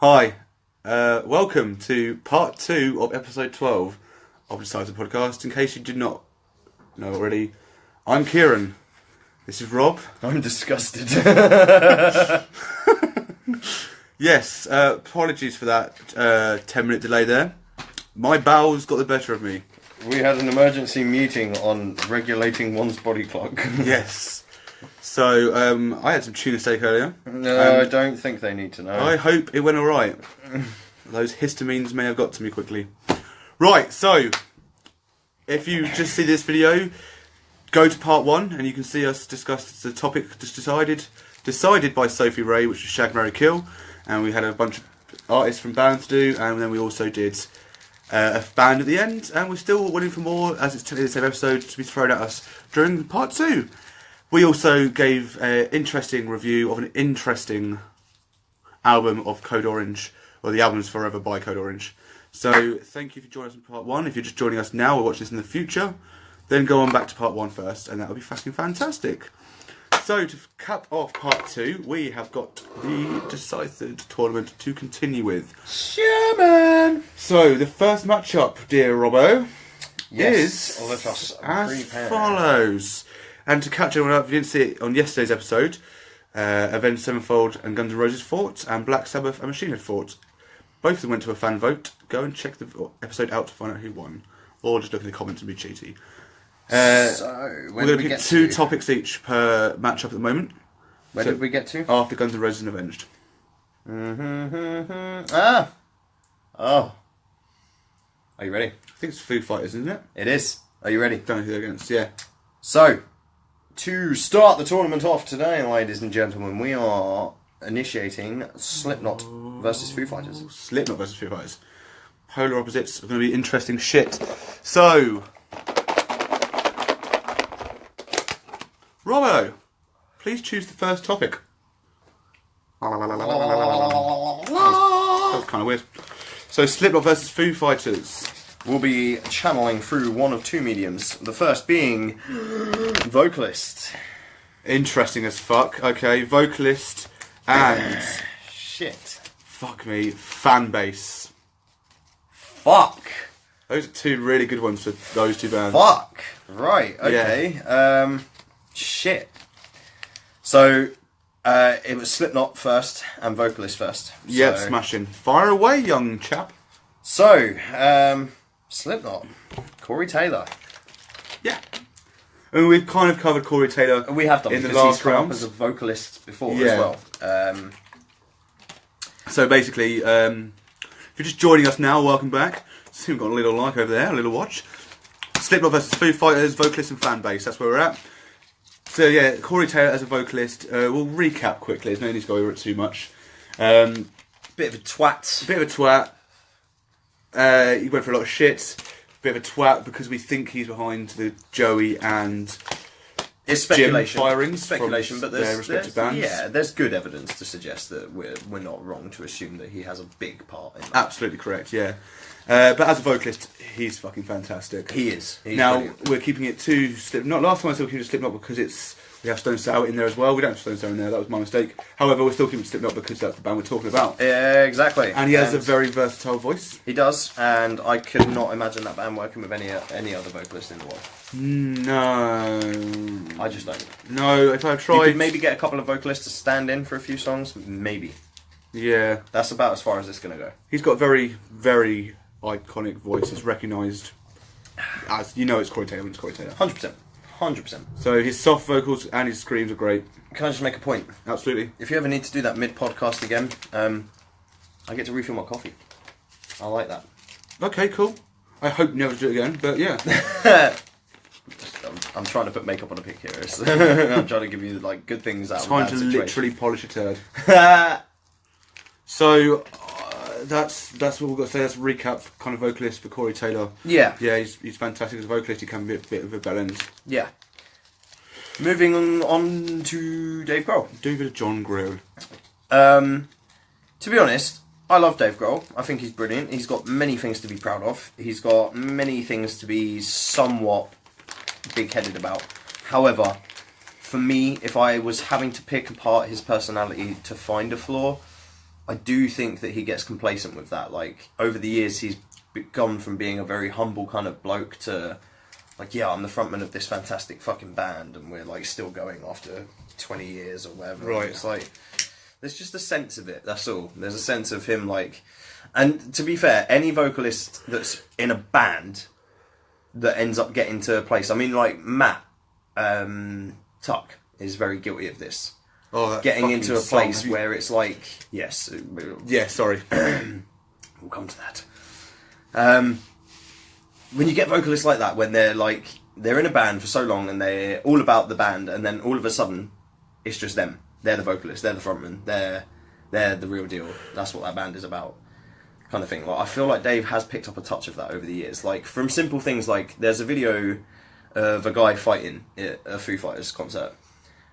Hi, welcome to part 2 of episode 12 of the Decisive Podcast. In case you did not know already, I'm Kieran. This is Rob. I'm disgusted. Yes, apologies for that 10-minute delay there. My bowels got the better of me. We had an emergency meeting on regulating one's body clock. Yes. So, I had some tuna steak earlier. No, I don't think they need to know. I hope it went alright. Those histamines may have got to me quickly. Right, so, if you just see this video, go to part 1 and you can see us discuss the topic just decided by Sophie Ray, which was Shag, Marry, Kill. And we had a bunch of artists from bands to do, and then we also did a band at the end, and we're still waiting for more, as it's technically the same episode, to be thrown at us during part 2. We also gave an interesting review of an interesting album of Code Orange, or the album's Forever by Code Orange. So, thank you for joining us in part 1. If you're just joining us now or watch this in the future, then go on back to part 1 first, and that'll be fucking fantastic. So, to cap off part 2, we have got the Decisive tournament to continue with. Sure, man. So, the first matchup, dear Robbo, Yes, is let us as prepare. follows. And to catch everyone up, if you didn't see it on yesterday's episode, Avenged Sevenfold and Guns N' Roses fought, and Black Sabbath and Machine Head fought. Both of them went to a fan vote. Go and check the episode out to find out who won. Or just look in the comments and be cheaty. So, We're going to pick 2 topics each per matchup at the moment. Where did we get to? After Guns N' Roses and Avenged. Ah! Oh. Are you ready? I think it's Foo Fighters, isn't it? It is. Are you ready? Don't know who they're against, yeah. So, to start the tournament off today, ladies and gentlemen, we are initiating Slipknot versus Foo Fighters. Slipknot versus Foo Fighters. Polar opposites are going to be interesting shit. So, Robbo, please choose the first topic. That was kind of weird. So, Slipknot versus Foo Fighters. We'll be channeling through one of 2 mediums. The first being vocalist. Interesting as fuck. Okay, vocalist and Shit. fuck me, fan base. Fuck. Those are 2 really good ones for those 2 bands. Fuck. Right. Okay. Shit. So, it was Slipknot first and vocalist first. Yeah, So- smashing. Fire away, young chap. So, Slipknot. Corey Taylor. Yeah. And we've kind of covered Corey Taylor We have done in the because he's last come up round. as a vocalist before Yeah. as well. So basically, if you're just joining us now, welcome back. See, we've got a little like over there, a little watch. Slipknot versus Foo Fighters, vocalist and fan base. That's where we're at. So yeah, Corey Taylor as a vocalist. We'll recap quickly. There's no need to go over it too much. Bit of a twat. Bit of a twat. He went for a lot of shit. Bit of a twat because we think he's behind the Joey and It's speculation. Jim firings Speculation, from but their respective bands. Yeah, there's good evidence to suggest that we're not wrong to assume that he has a big part in that. Absolutely correct, yeah. But as a vocalist, he's fucking fantastic. He is. He's now, brilliant. we're keeping it to Slipknot. Last time I said we keep it to Slipknot because we have Stone Sour in there as well. We don't have Stone Sour in there, that was my mistake. However, we're still keeping it to Slipknot because that's the band we're talking about. Yeah, exactly. And he has a very versatile voice. He does, and I could not imagine that band working with any other vocalist in the world. No. I just don't. No, if I You tried... could maybe get a couple of vocalists to stand in for a few songs, maybe. Yeah. That's about as far as it's going to go. He's got a very, very iconic voice. It's recognised as... You know it's Corey Taylor when it's Corey Taylor. 100%. 100%. So his soft vocals and his screams are great. Can I just make a point? Absolutely. If you ever need to do that mid-podcast again, I get to refill my coffee. I like that. Okay, cool. I hope never to do it again, but yeah. I'm trying to put makeup on a pic here. I'm trying to give you like good things out of a Time bad to situation. literally polish a turd. So that's what we've got to say. That's a recap kind of vocalist for Corey Taylor. Yeah. Yeah, he's fantastic as a vocalist. He can be a bit of a bell end. Yeah. Moving on to Dave Grohl. Do a bit of John Grohl. To be honest, I love Dave Grohl. I think he's brilliant. He's got many things to be proud of. He's got many things to be somewhat big-headed about. However, for me, if I was having to pick apart his personality to find a flaw, I do think that he gets complacent with that. Like, over the years, he's gone from being a very humble kind of bloke to, like, yeah, I'm the frontman of this fantastic fucking band, and we're, like, still going after 20 years or whatever. Right. It's like, there's just a sense of it, that's all. There's a sense of him, like... And to be fair, any vocalist that's in a band that ends up getting to a place... I mean, like, Matt Tuck is very guilty of this. Oh, that getting fucking into a song. place where it's like... Yes. Yeah, sorry. We'll come to that. When you get vocalists like that, when they're in a band for so long and they're all about the band, and then all of a sudden it's just them. They're the vocalists, they're the frontman, they're the real deal. That's what that band is about, kind of thing. Like, I feel like Dave has picked up a touch of that over the years. Like, from simple things like, there's a video of a guy fighting at a Foo Fighters concert,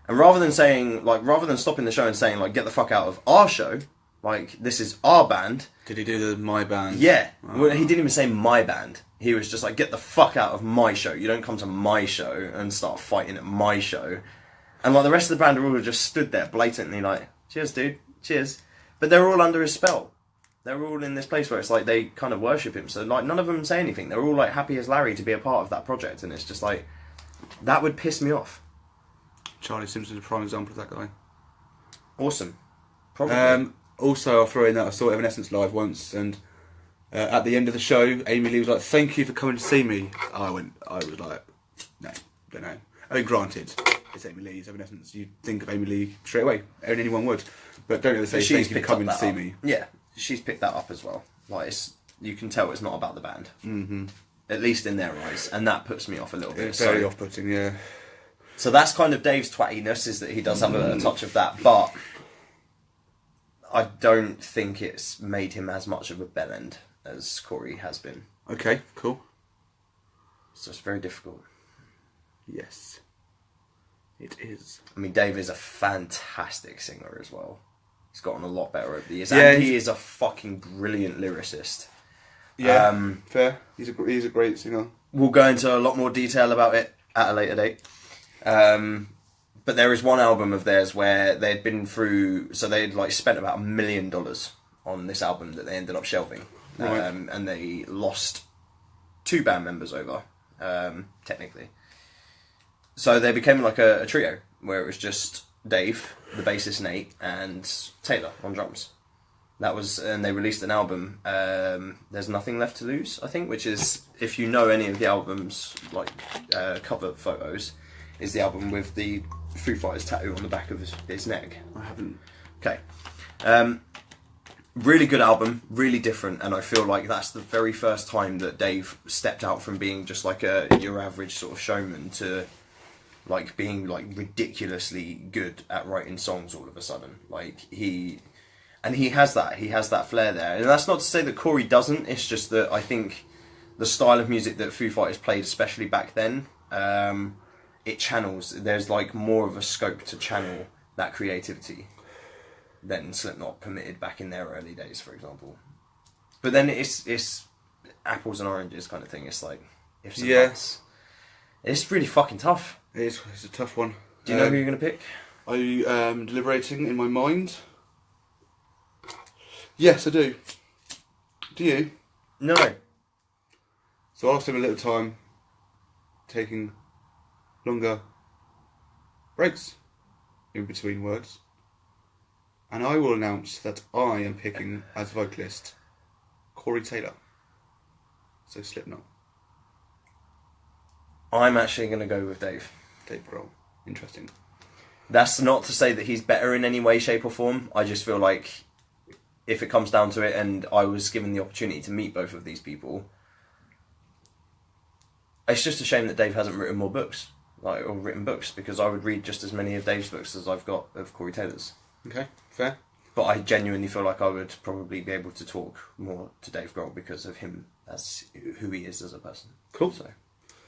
and rather than stopping the show and saying, like, get the fuck out of our show, like, this is our band. Did he do the my band? Yeah. Well, he didn't even say my band. He was just like, get the fuck out of my show. You don't come to my show and start fighting at my show. And like, the rest of the band are all just stood there blatantly like, cheers, dude. Cheers. But they're all under his spell. They're all in this place where it's like they kind of worship him. So like, none of them say anything. They're all like happy as Larry to be a part of that project. And it's just like, that would piss me off. Charlie Simpson's a prime example of that guy. Awesome. Probably. Also, I'll throw in that I saw Evanescence live once, and at the end of the show, Amy Lee was like, "Thank you for coming to see me." I was like, "No, don't know." I mean, granted, it's Amy Lee, it's Evanescence. You'd think of Amy Lee straight away, and anyone would. But don't ever say, "Thank you for coming to see me." Yeah, she's picked that up as well. Like, you can tell it's not about the band. Mm-hmm. At least in their eyes, and that puts me off a little bit. It's very off-putting, yeah. So that's kind of Dave's twattiness, is that he does have a touch of that, but I don't think it's made him as much of a bellend as Corey has been. Okay, cool. It's just very difficult. Yes, it is. I mean, Dave is a fantastic singer as well. He's gotten a lot better over the years, Yeah, and he is a fucking brilliant lyricist. Yeah, fair. He's a great singer. We'll go into a lot more detail about it at a later date. But there is one album of theirs where they'd been through, so they'd like spent about $1 million on this album that they ended up shelving. Right. And they lost 2 band members over, technically. So they became like a trio, where it was just Dave, the bassist Nate, and Taylor on drums. And they released an album, There's Nothing Left to Lose, I think, which is, if you know any of the album's like cover photos, is the album with the Foo Fighters tattoo on the back of his neck. I haven't. Okay. Really good album, really different, and I feel like that's the very first time that Dave stepped out from being just like your average sort of showman to like being like ridiculously good at writing songs all of a sudden. Like he has that flair there. And that's not to say that Corey doesn't, it's just that I think the style of music that Foo Fighters played, especially back then, it channels, there's like more of a scope to channel that creativity than Slipknot permitted back in their early days, for example. But then it's apples and oranges kind of thing. It's like ifs and buts. It's really fucking tough. It's a tough one. Do you know who you're going to pick? Are you deliberating in my mind? Yes, I do. Do you? No. So I'll spend a little time taking longer breaks in between words. And I will announce that I am picking as vocalist Corey Taylor. So Slipknot. I'm actually going to go with Dave. Dave Grohl. Interesting. That's not to say that he's better in any way, shape or form. I just feel like if it comes down to it and I was given the opportunity to meet both of these people, it's just a shame that Dave hasn't written more books, or written books, because I would read just as many of Dave's books as I've got of Corey Taylor's. Okay, fair. But I genuinely feel like I would probably be able to talk more to Dave Grohl because of him as who he is as a person. Cool. So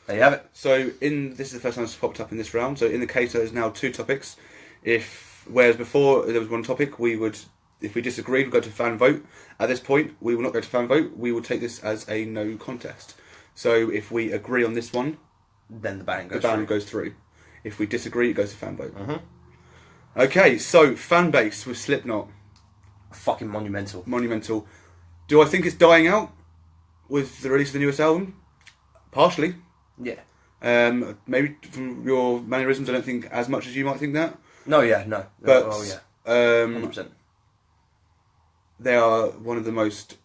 there you have it. So this is the first time it's popped up in this round. So in the case there's now 2 topics. Whereas before there was one topic, if we disagreed, we'd go to fan vote. At this point, we will not go to fan vote. We will take this as a no contest. So if we agree on this one, then the ban goes through. If we disagree, it goes to fan vote. Mm-hmm. Okay, so fan base with Slipknot. Fucking monumental. Monumental. Do I think it's dying out with the release of the newest album? Partially. Yeah. Maybe from your mannerisms, I don't think as much as you might think that. No, yeah, no. But oh, yeah. 100%. They are one of the most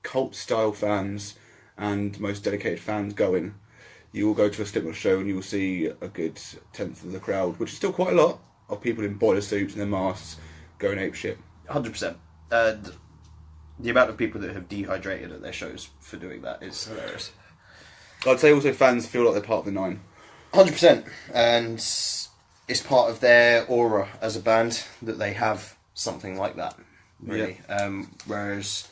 cult-style fans and most dedicated fans going. You will go to a Slipknot show and you will see a good tenth of the crowd, which is still quite a lot, of people in boiler suits and their masks going apeshit. 100%. The amount of people that have dehydrated at their shows for doing that is hilarious. I'd say also fans feel like they're part of the Nine. 100%. And it's part of their aura as a band that they have something like that, really. Yeah. Whereas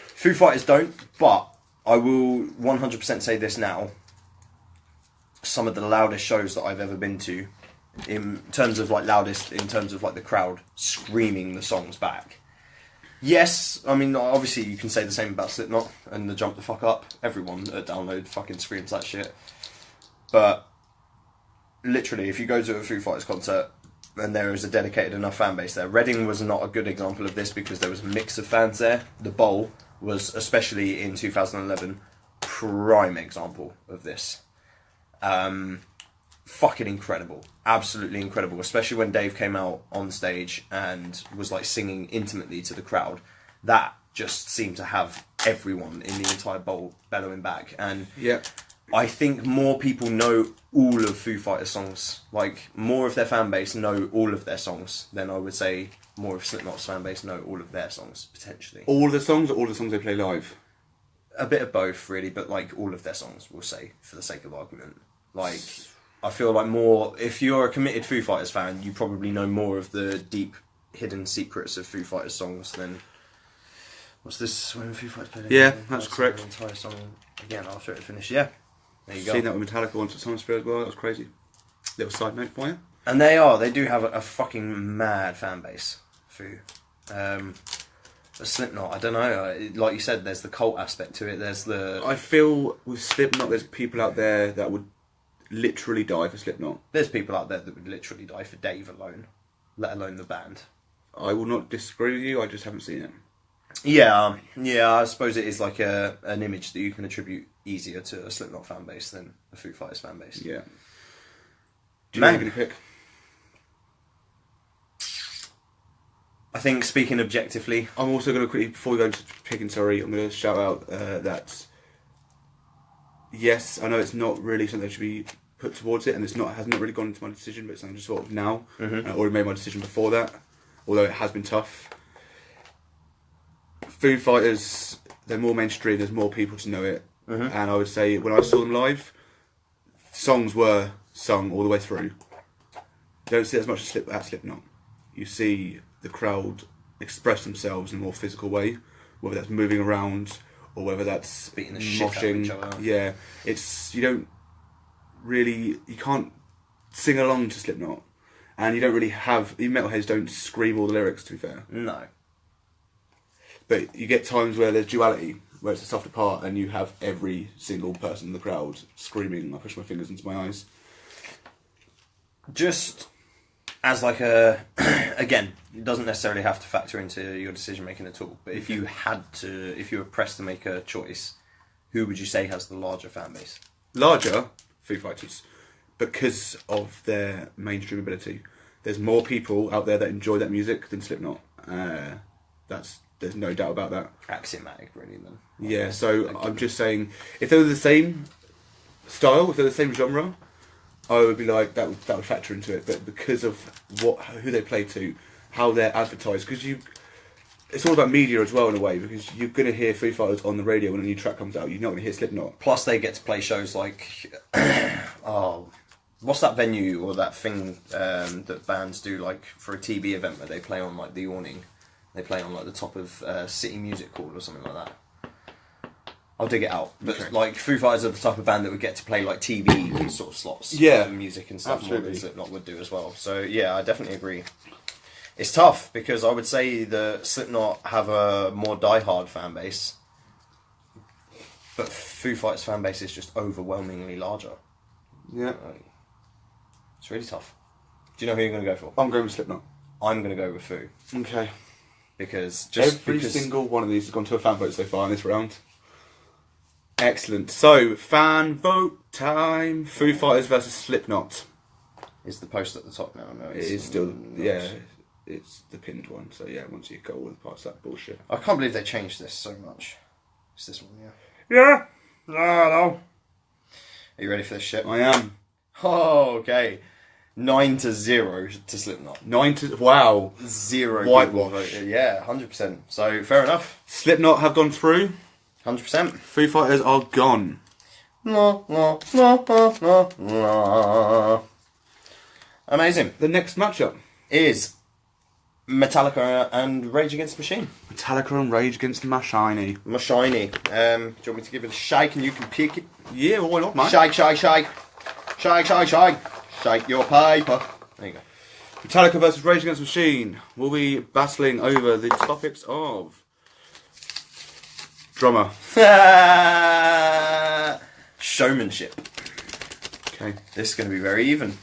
Foo Fighters don't, but I will 100% say this now. Some of the loudest shows that I've ever been to, in terms of like loudest, in terms of like the crowd screaming the songs back. Yes, I mean, obviously you can say the same about Slipknot and the Jump the Fuck Up. Everyone at Download fucking screams that shit. But literally, if you go to a Foo Fighters concert and there is a dedicated enough fan base there, Reading was not a good example of this because there was a mix of fans there. The Bowl was, especially in 2011, prime example of this. Fucking incredible, absolutely incredible, especially when Dave came out on stage and was like singing intimately to the crowd. That just seemed to have everyone in the entire bowl bellowing back. And yeah, I think more people know all of Foo Fighters songs, like more of their fan base know all of their songs than I would say more of Slipknot's fan base know all of their songs, potentially. All of the songs or all the songs they play live? A bit of both, really, but like all of their songs, we'll say, for the sake of argument. Like, I feel like more, if you're a committed Foo Fighters fan, you probably know more of the deep, hidden secrets of Foo Fighters songs than... What's this, when Foo Fighters played? Yeah, that's correct. The entire song again after it finished, yeah. There you go. Seen that with Metallica once at Summersphere as well, that was crazy. Little side note for you. And they do have a fucking mad fan base, Foo. Slipknot, I don't know, like you said, there's the cult aspect to it, there's the... I feel with Slipknot there's people out there that would literally die for Slipknot. There's people out there that would literally die for Dave alone, let alone the band. I will not disagree with you, I just haven't seen it. Yeah, I suppose it is like an image that you can attribute easier to a Slipknot fan base than a Foo Fighters fan base. Yeah. Do you know who you're going to pick? I think, speaking objectively... I'm also going to quickly, before we go into picking, sorry, I'm going to shout out that... Yes, I know it's not really something that should be put towards it, and has not really gone into my decision, but it's something I just thought of now. Mm-hmm. I already made my decision before that, although it has been tough. Foo Fighters, they're more mainstream, there's more people to know it, and I would say when I saw them live, songs were sung all the way through. You don't see as much at Slipknot. You see the crowd express themselves in a more physical way, whether that's moving around or whether that's beating the shit out of each other. Yeah, you can't sing along to Slipknot, and you don't really have, even metalheads don't scream all the lyrics, to be fair. No. But you get times where there's duality, where it's a softer part and you have every single person in the crowd screaming, I push my fingers into my eyes. Just as like again, it doesn't necessarily have to factor into your decision making at all, but if you were pressed to make a choice, who would you say has the larger fan base? Larger? Foo Fighters. Because of their mainstream ability. There's more people out there that enjoy that music than Slipknot. There's no doubt about that. Axiomatic, really, then. Yeah, so I'm just saying, if they were the same style, if they're the same genre, I would be like, that would factor into it. But because of who they play to, how they're advertised, because it's all about media as well in a way, because you're going to hear Foo Fighters on the radio when a new track comes out. You're not going to hear Slipknot. Plus, they get to play shows like, what's that venue or that thing that bands do, like for a TV event where they play on like the awning? They play on like the top of City Music Hall or something like that. I'll dig it out. But okay. Like Foo Fighters are the type of band that would get to play like TV sort of slots. Yeah, for music and stuff. Absolutely. More than Slipknot would do as well. So yeah, I definitely agree. It's tough because I would say the Slipknot have a more diehard fan base, but Foo Fighters fan base is just overwhelmingly larger. Yeah, it's really tough. Do you know who you're going to go for? I'm going with Slipknot. I'm going to go with Foo. Okay. because Every single one of these has gone to a fan vote so far in this round. Excellent. So, fan vote time. Foo Fighters versus Slipknot. is the post at the top now. No, It is still, yeah, it's the pinned one. So yeah, once you go all past that bullshit. I can't believe they changed this so much. It's this one, yeah. Yeah. No. Are you ready for this shit? I am. Oh, okay. 9-0 to Slipknot. 9 wow. 0 Whitewash. people voted. Yeah, 100%. So fair enough. Slipknot have gone through. 100%. Foo Fighters are gone. No, no, no, no, no, no. Amazing. The next matchup. Is Metallica and Rage Against the Machine. Metallica and Rage Against the Machine. My shiny. Do you want me to give it a shake and you can pick it? Yeah, why not, mate? Shake, shake, shake. Shake, shake, shake. Shake your paper. There you go. Metallica versus Rage Against the Machine. We'll be battling over the topics of drummer. Showmanship. Okay. This is going to be very even.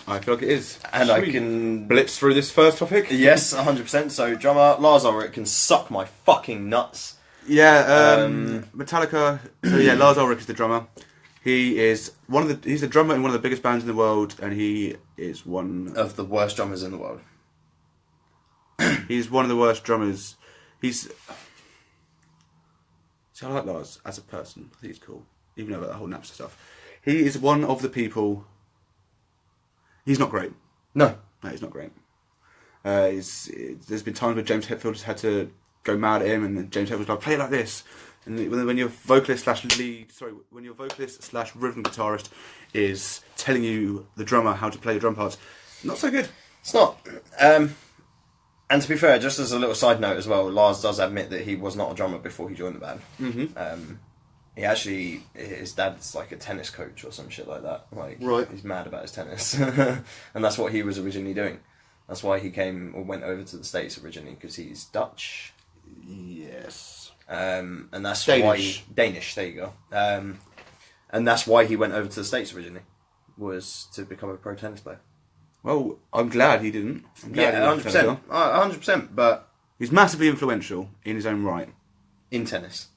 I feel like it is. And Should I we can... blitz through this first topic? Yes, 100%. So, drummer Lars Ulrich can suck my fucking nuts. Yeah, Metallica. So yeah, Lars Ulrich is the drummer. He is he's the drummer in one of the biggest bands in the world, and he is one Of the worst drummers in the world. He's one of the worst drummers. See, I like Lars as a person. I think he's cool, even about that whole Napster stuff. He is one of the people. He's not great. No. No, he's not great. There's been times where James Hetfield has had to go mad at him, and then James Hetfield's like, play it like this. And when your vocalist slash rhythm guitarist is telling you, the drummer, how to play the drum parts, not so good. It's not. And to be fair, just as a little side note as well, Lars does admit that he was not a drummer before he joined the band. Mm-hmm. His dad's like a tennis coach or some shit like that. Like, right. He's mad about his tennis. And that's what he was originally doing. That's why he went over to the States originally, because he's Dutch. Yes. And that's Danish. Danish, there you go. And that's why he went over to the States originally, was to become a pro tennis player. Well, I'm glad he didn't. I'm glad Yeah, he didn't. 100%. 100%, but He's massively influential in his own right, in tennis.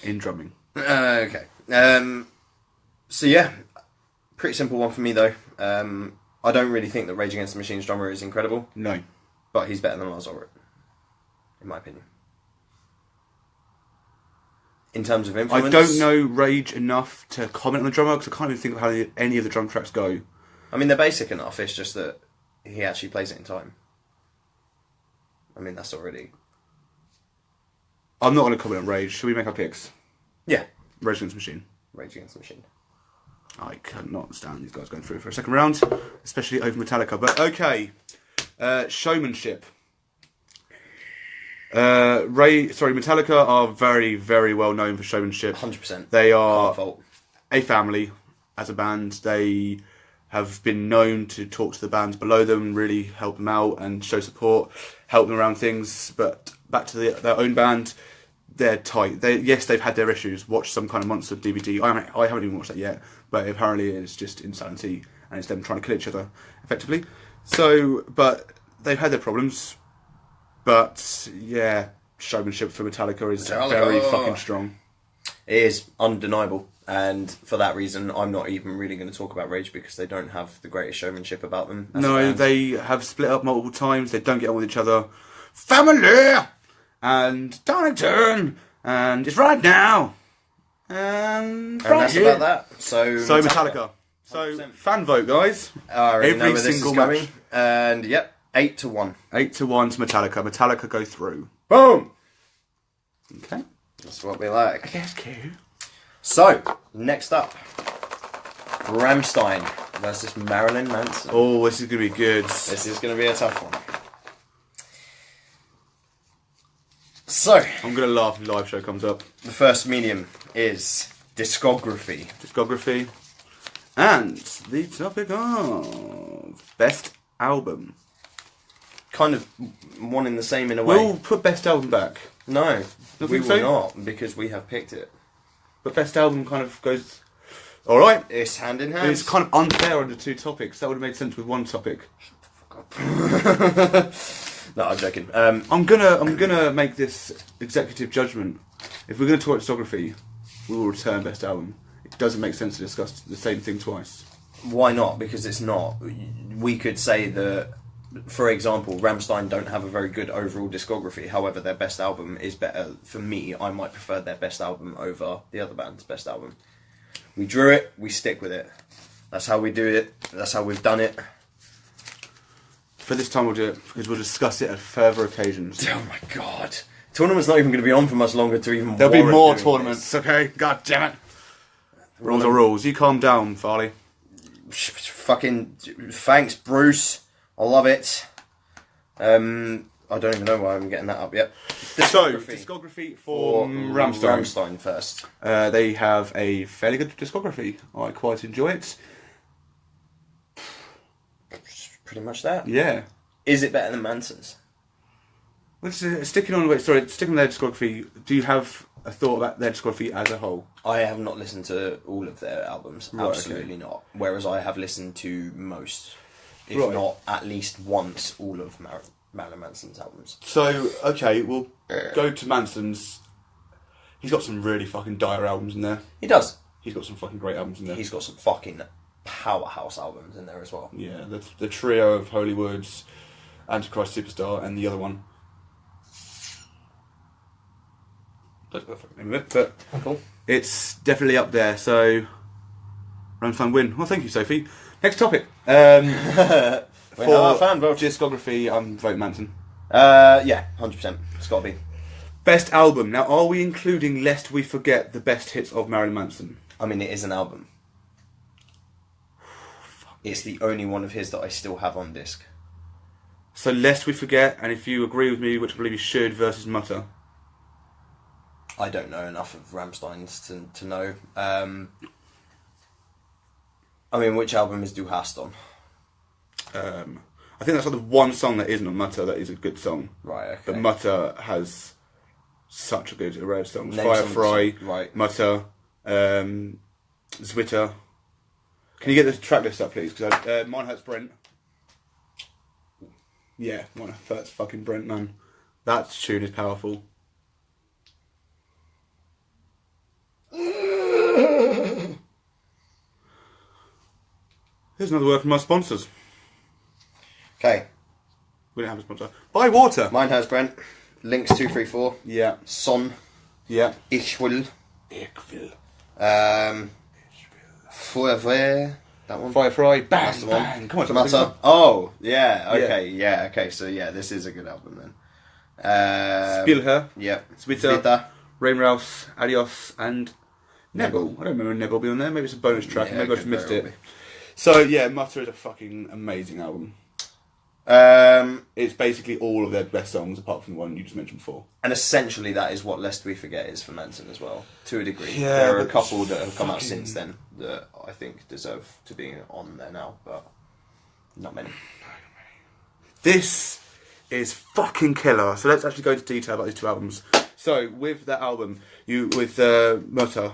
in drumming. Okay. So yeah, pretty simple one for me though. I don't really think that Rage Against the Machine's drummer is incredible, No. but he's better than Lars Ulrich, in my opinion. In terms of influence, I don't know Rage enough to comment on the drummer, because I can't even think of how any of the drum tracks go. I mean, they're basic enough. It's just that he actually plays it in time. I mean, that's already... I'm not going to comment on Rage. Should we make our picks? Yeah. Rage Against the Machine. Rage Against the Machine. I cannot stand these guys going through for a second round, especially over Metallica. But okay, showmanship. Metallica are very, very well known for showmanship. 100%. They Can't are fault. a family as a band. They have been known to talk to the bands below them, really help them out and show support, help them around things. But back to their own band, they're tight. They've had their issues. Watch Some Kind of Monster DVD. I haven't even watched that yet, but apparently it's just insanity, and it's them trying to kill each other effectively. So, but they've had their problems. But yeah, showmanship for Metallica is very fucking strong. It is undeniable, and for that reason, I'm not even really going to talk about Rage, because they don't have the greatest showmanship about them. No, they have split up multiple times. They don't get on with each other. Family and Donington and It's Right Now and right that's here. about that. So Metallica. So 100%. fan vote, guys. I already know Every where this single is going. match. And yep, 8-1. 8-1 to Metallica. Metallica go through. Boom. Okay. That's what we like. That's cute. So next up, Rammstein versus Marilyn Manson. Oh, this is gonna be good. This is going to be a tough one. So, I'm gonna laugh if the live show comes up. the first medium is discography. Discography. And the topic of best album. Kind of one in the same in a way. We'll put best album back. No, Don't we think will so? not, because we have picked it. But best album kind of goes... Alright. It's hand in hand. It's kind of unfair under two topics. That would have made sense with one topic. No, I'm joking. I'm gonna make this executive judgment. If we're gonna talk discography, we will return best album. It doesn't make sense to discuss the same thing twice. Why not? Because it's not. We could say that, for example, Rammstein don't have a very good overall discography. However, their best album is better. For me, I might prefer their best album over the other band's best album. We drew it, we stick with it. That's how we do it. That's how we've done it. For this time, we'll do it because we'll discuss it at further occasions. Oh my god. Tournament's not even going to be on for much longer to even There'll be warrant more doing tournaments, okay? God damn it. Rules are rules. You calm down, Farley. this. Fucking thanks, Bruce. I love it. I don't even know why I'm getting that up yet. So, discography for Rammstein. Rammstein first. They have a fairly good discography. I quite enjoy it. Pretty much that. Yeah. Is it better than Manson's? Sticking on their discography, do you have a thought about their discography as a whole? I have not listened to all of their albums. Right, Absolutely okay. not. Whereas I have listened to most, if Right. not at least once, all of Marilyn Manson's albums. So, okay, we'll go to Manson's. He's got some really fucking dire albums in there. He does. He's got some fucking great albums in there. He's got some fucking powerhouse albums in there as well. Yeah, the trio of Hollywood's Antichrist Superstar and the other one. Don't know the fucking name of it, but Cool. it's definitely up there. So, Rammstein win. Well, thank you, Sophie. Next topic. For our fan vote. discography, I'm vote Manson. Yeah, 100%. It's got to be. Best album. Now, are we including, lest we forget, the best hits of Marilyn Manson? I mean, it is an album. It's the only one of his that I still have on disc. So, lest we forget, and if you agree with me, which I believe you should, versus Mutter. I don't know enough of Rammstein's to know. I mean, which album is Du Hast on? I think that's like the one song that isn't on Mutter that is a good song. Right, okay. But Mutter has such a good array of songs. Name some Firefly, songs, right. Mutter, Zwitter. Can you get the track list up, please? Because Mine Hurts Brent. Yeah, Mine Hurts fucking Brent, man. That tune is powerful. Here's another word from our sponsors. Okay. We don't have a sponsor. Buy water. Mine has Brent. Links 234. Yeah. Son. Yeah. Ich will. Ich will. Feuerwehr. That one. Firefly. Bang, That's the one. bang. Come on, Matter. Oh, yeah. Okay. Yeah. Okay. So yeah, this is a good album then. Spielher. Yeah. Zwitter. Rainrouse, Adios, and Nebel. I don't remember Nebel being on there. Maybe it's a bonus track. Yeah, Maybe I just could missed very it. well be. So yeah, Mutter is a fucking amazing album. It's basically all of their best songs, apart from the one you just mentioned before. And essentially, that is what Lest We Forget is for Manson as well, to a degree. Yeah, There are a but couple that have come out fucking- since then that I think deserve to be on there now, but not many. This is fucking killer. So let's actually go into detail about these two albums. So with that album, with Mutter,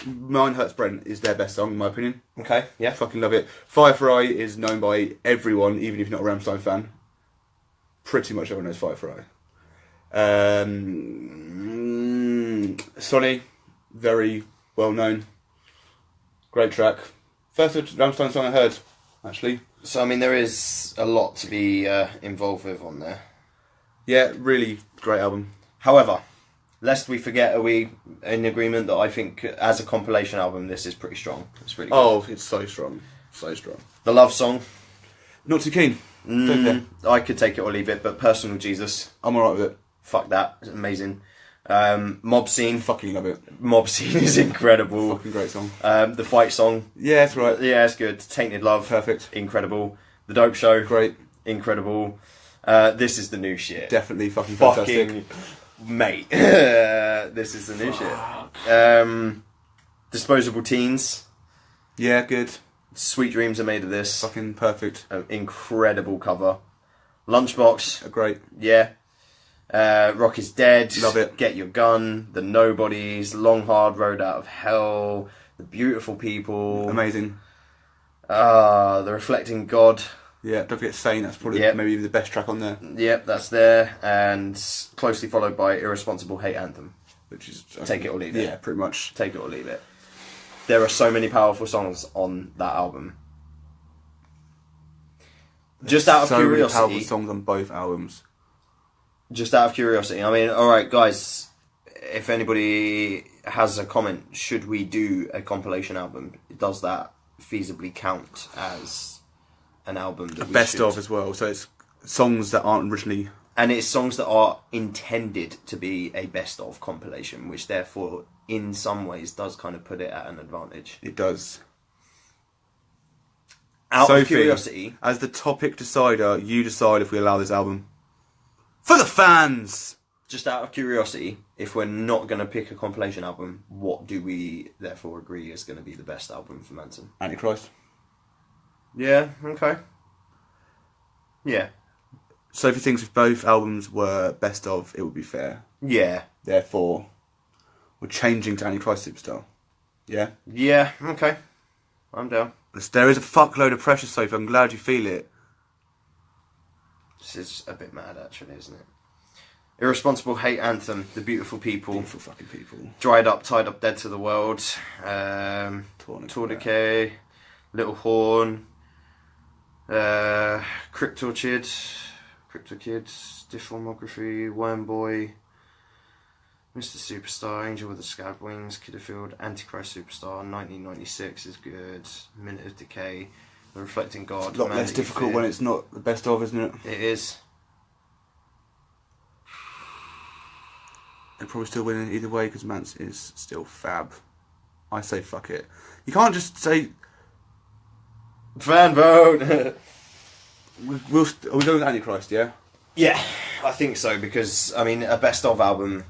Mine Hurts Brent is their best song in my opinion. Okay, yeah. Fucking love it. Firefly is known by everyone, even if you're not a Rammstein fan. Pretty much everyone knows Firefly. Sonny, very well known. Great track. First Rammstein song I heard, actually. So, I mean, there is a lot to be involved with on there. Yeah, really great album. However, Lest We Forget, are we in agreement that I think as a compilation album, this is pretty strong? It's really good. Oh, it's so strong. So strong. The Love Song, Not too keen. Don't care. I could take it or leave it, but Personal Jesus, I'm alright with it. fuck that, it's amazing. Mob Scene, Fucking love it. Mob Scene is incredible. Fucking great song. The Fight Song, Yeah, that's right. yeah, it's good. Tainted Love, Perfect. incredible. The Dope Show, Great. incredible. This is the new shit. Definitely fucking fantastic. Fucking mate. This is the new shit. Disposable Teens, Yeah, good. Sweet Dreams are made of this. Fucking perfect. Incredible cover. Lunchbox, Great. yeah. Rock is Dead. Love it. Get Your Gun. The Nobodies. Long Hard Road Out of Hell. The Beautiful People. Amazing. The Reflecting God. Yeah, don't forget Saint. That's probably Yep. maybe the best track on there. Yep, that's there, and closely followed by Irresponsible Hate Anthem. Which is Take it or leave it. Yeah, pretty much. Take it or leave it. There are so many powerful songs on that album. Just out of so many curiosity, powerful songs on both albums. I mean, alright guys, if anybody has a comment, should we do a compilation album? Does that feasibly count as an album that A best of as well. So it's songs that aren't originally... And it's songs that are intended to be a best of compilation, which therefore, in some ways, does kind of put it at an advantage. It does. Out Sophie, of curiosity, as the topic decider, you decide if we allow this album. For the fans! just out of curiosity, if we're not going to pick a compilation album, what do we therefore agree is going to be the best album for Manson? Antichrist. Yeah, okay. Yeah. Sophie thinks if both albums were best of, it would be fair. Yeah. Therefore, we're changing to Antichrist Superstar. Yeah? Yeah, okay. I'm down. There is a fuckload of pressure, Sophie. I'm glad you feel it. This is a bit mad, actually, isn't it? Irresponsible Hate Anthem, The Beautiful People. Beautiful fucking people. Dried Up, Tied Up, Dead to the World. Tourniquet. Little Horn. Crypto Kid, Deformography, Wormboy, Mr. Superstar, Angel with the Scab Wings, Kidderfield, Antichrist Superstar, 1996 is good, Minute of Decay, The Reflecting God. It's a lot less difficult when it's not the best of, isn't it? It is. They're probably still winning either way because Mance is still fab. I say fuck it. You can't just say... Fan vote! Are we going with Antichrist, yeah? Yeah, I think so, because, I mean, a best of album,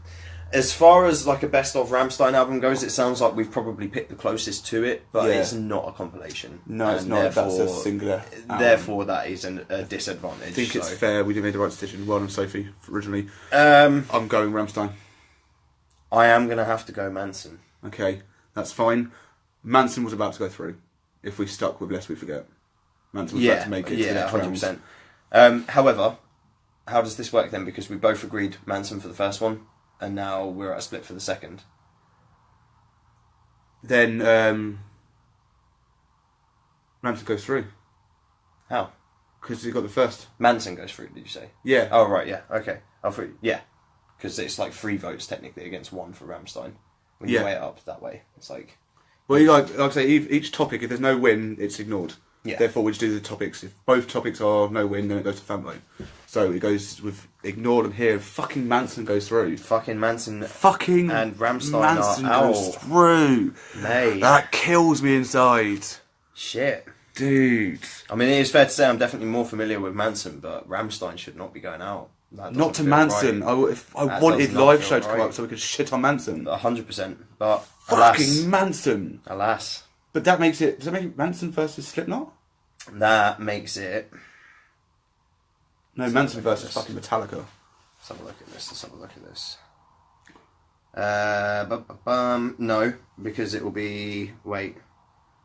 as far as like a best of Rammstein album goes, it sounds like we've probably picked the closest to it, but Yeah. it's not a compilation. No, it's not. That's a singular album. Therefore, that is a disadvantage. I think it's fair. We did make the right decision. Well done, Sophie, originally. I'm going Rammstein. I am going to have to go Manson. Okay, that's fine. Manson was about to go through. If we stuck with Lest We Forget. Manson was about to make it to the next round. 100%. However, how does this work then? Because we both agreed Manson for the first one, and now we're at a split for the second. Then Manson goes through. How? Because he got the first. Manson goes through, did you say? Yeah. Oh, right, yeah, okay. Yeah. Because it's like 3 votes technically against 1 for Rammstein. When you Yeah. weigh it up that way, it's like... Well, like I say, each topic, if there's no win, it's ignored. Yeah. Therefore, we just do the topics. If both topics are no win, then it goes to fan vote. So it goes with ignored and here. Fucking Manson goes through. Fucking Manson Fucking and Rammstein Manson are goes through. Mate. That kills me inside. Shit. Dude. I mean, it is fair to say I'm definitely more familiar with Manson, but Rammstein should not be going out. That Not to doesn't feel Manson. right. If I That wanted does not live feel show to come right. up so we could shit on Manson. 100%. But Fucking Manson. alas, But that makes it... Does that make it Manson versus Slipknot? that makes it... No, Manson versus fucking Metallica. Let's have a look at this. No, because it will be... Wait.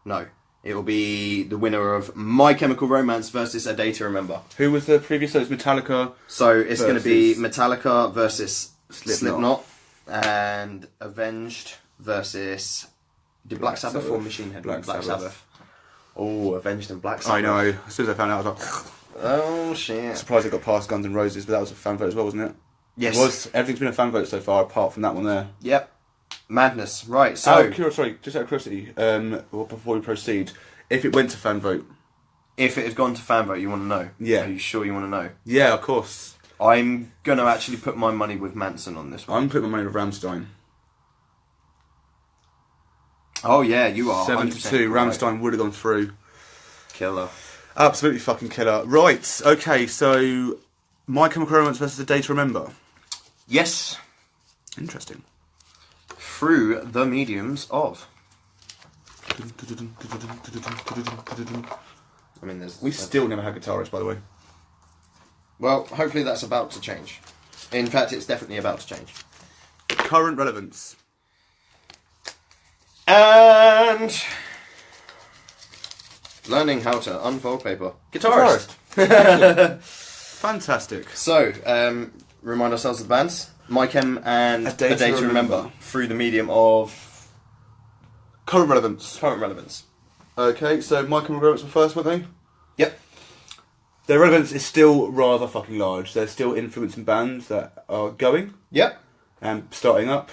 No. It will be the winner of My Chemical Romance versus A Day to Remember. Who was the previous? So it's Metallica. So it's going to be Versus- Metallica versus Slipknot. Slipknot and Avenged versus... Did Black Sabbath or Machine Head? Black Sabbath. Oh, Avenged and Black Sabbath. I know. As soon as I found out, I was like... Oh, shit. Surprised it got past Guns N' Roses, but that was a fan vote as well, wasn't it? Yes. It was. Everything's been a fan vote so far, apart from that one there. Yep. Madness. Right, Just so... out of curiosity, well, before we proceed, if it went to fan vote... If it had gone to fan vote, you want to know? Yeah. Are you sure you want to know? Yeah, of course. I'm going to actually put my money with Manson on this one. I'm putting my money with Rammstein. Oh, yeah, you are. 7-2, 100% right. Rammstein would have gone through. Killer. Absolutely fucking killer. Right, okay, so... My Chemical Romance versus A Day to Remember. Yes. Interesting. Through the mediums of... I mean, there's... We still never had guitarists, by the way. Well, hopefully that's about to change. In fact, it's definitely about to change. Current relevance. And... learning how to unfold paper. Guitarist. Fantastic. So, remind ourselves of the bands. MyChem and A Day to Remember through the medium of Current relevance. current relevance. Okay, so My Chemical Romance were first, weren't they? Yep. Their relevance is still rather fucking large. They're still influencing bands that are going Yep. and starting up.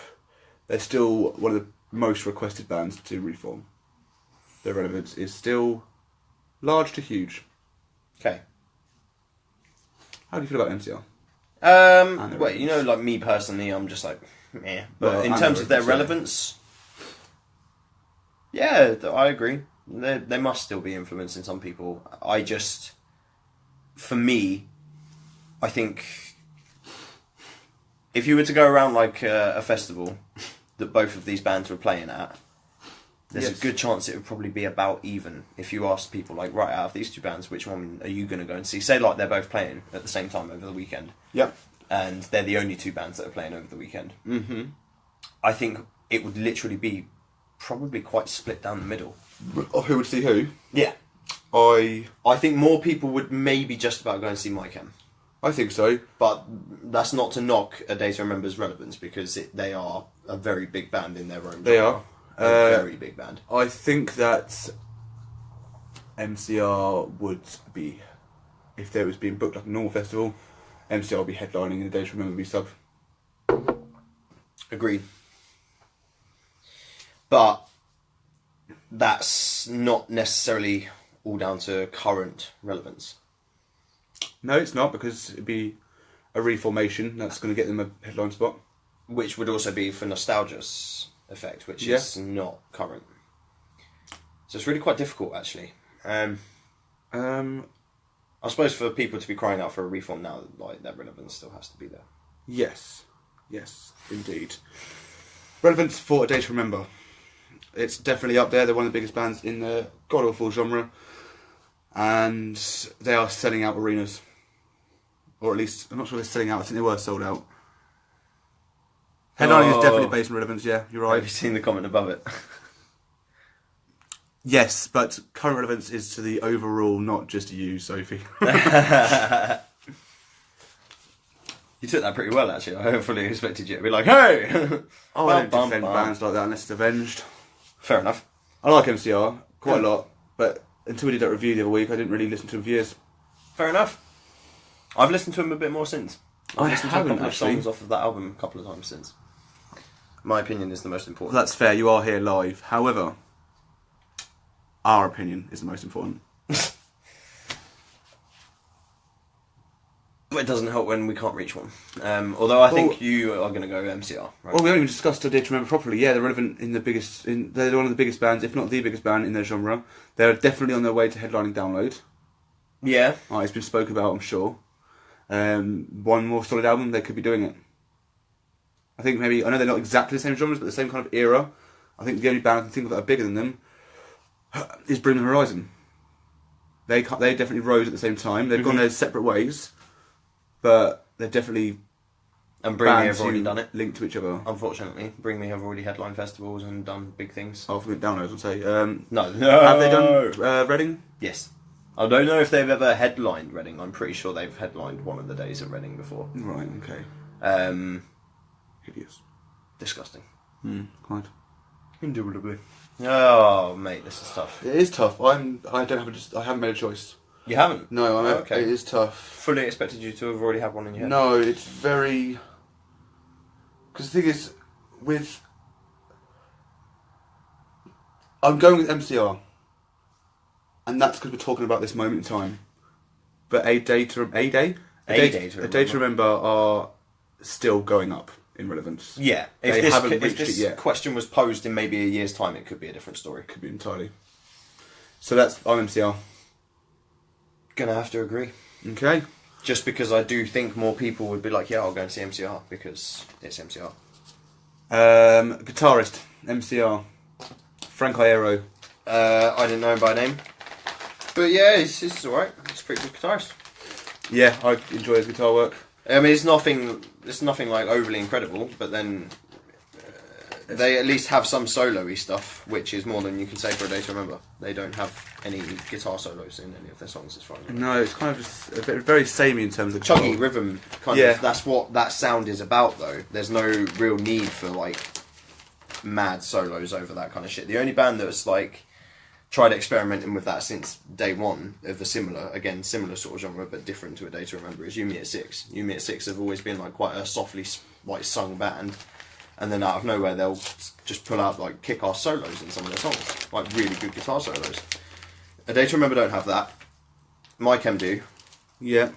They're still one of the most requested bands to reform. Their relevance is still large to huge. Okay. How do you feel about MCR? Well, you know, like me personally, I'm just like, meh. But Well, in and terms the of their relevance, relevance, yeah, I agree. They must still be influencing some people. I just, for me, I think if you were to go around like a festival that both of these bands were playing at, there's Yes. a good chance it would probably be about even if you asked people like, right, out of these two bands, which one are you going to go and see? Say like they're both playing at the same time over the weekend. Yep. And they're the only two bands that are playing over the weekend. Mm-hmm. I think it would literally be probably quite split down the middle. Of who would see who? Yeah. I I think more people would maybe just about go and see MyChem. think so. But that's not to knock A Day to Remember's relevance because they are a very big band in their own They genre. are. A very big band. I think that MCR would be, if there was being booked like a normal festival, MCR would be headlining and A Day to Remember would be sub. Agreed. But that's not necessarily all down to current relevance. No, it's not, because it'd be a reformation that's going to get them a headline spot. Which would also be for nostalgia's effect, which Yeah. is not current. So it's really quite difficult, actually. I suppose for people to be crying out for a reform now, like that relevance still has to be there. Yes, indeed. Relevance for A Day to Remember. It's definitely up there. They're one of the biggest bands in the god awful genre, and they are selling out arenas, or at least I'm not sure they're selling out. I think they were sold out. Headlining is definitely based on relevance. Yeah, you're Have you right. seen the comment above it? Yes, but current relevance is to the overall, not just you, Sophie. You took that pretty well, actually. I fully expected you to be like, hey! Oh, I don't defend bands like that unless it's avenged. Fair enough. I like MCR quite a lot, but until we did that review the other week, I didn't really listen to them for years. Fair enough. I've listened to him a bit more since. I've listened to a haven't, couple of actually. songs off of that album a couple of times since. My opinion is the most important. Well, that's fair, you are here live. However, our opinion is the most important. But it doesn't help when we can't reach one. Although I think you are going to go MCR, right? Well, we haven't even discussed A Day to Remember properly. Yeah, they're relevant in the biggest. They're one of the biggest bands, if not the biggest band in their genre. They're definitely on their way to headlining Download. Yeah. It's been spoken about, I'm sure. One more solid album, they could be doing it. I think maybe, I know they're not exactly the same genres, but the same kind of era. I think the only band I can think of that are bigger than them is Bring the Horizon. They definitely rose at the same time. They've gone their separate ways, but they're definitely And Bring Me bands have already who done it. linked to each other. Unfortunately, Bring Me have already headlined festivals and done big things. I'll forget Download, I'll say. No. Have they done Reading? Yes. I don't know if they've ever headlined Reading. I'm pretty sure they've headlined one of the days at Reading before. Right, okay. Hideous. Disgusting. Quite. Indubitably. Oh, mate, this is tough. It is tough. I haven't made a choice. You haven't? No, Okay. It is tough. Fully expected you to have already had one in your head. No, it's very. Because the thing is, I'm going with MCR, and that's because we're talking about this moment in time. But A Day to Remember are still going up in relevance. Yeah. They haven't if reached this it yet. question was posed in maybe a year's time, it could be a different story. Could be entirely. So I'm MCR. Gonna have to agree. Okay. Just because I do think more people would be like, yeah, I'll go and see MCR because it's MCR. Guitarist MCR. Frank Iero. I didn't know him by name. But yeah, it's alright. It's a pretty good guitarist. Yeah, I enjoy his guitar work. I mean, it's nothing like overly incredible, but then they at least have some solo-y stuff, which is more than you can say for A Day to Remember. They don't have any guitar solos in any of their songs as far as I know. No, it's kind of just a bit, very samey in terms of Chuggy guitar. rhythm, kind Yeah. of. That's what that sound is about, though. There's no real need for, like, mad solos over that kind of shit. The only band that's, like, tried experimenting with that since day one of a similar sort of genre, but different to A Day to Remember, is Yumi at Six. Yumi at Six have always been, like, quite a softly, like, sung band. And then out of nowhere, they'll just pull out, like, kick-ass solos in some of their songs. Like, really good guitar solos. A Day to Remember don't have that. My Chem do. Yeah.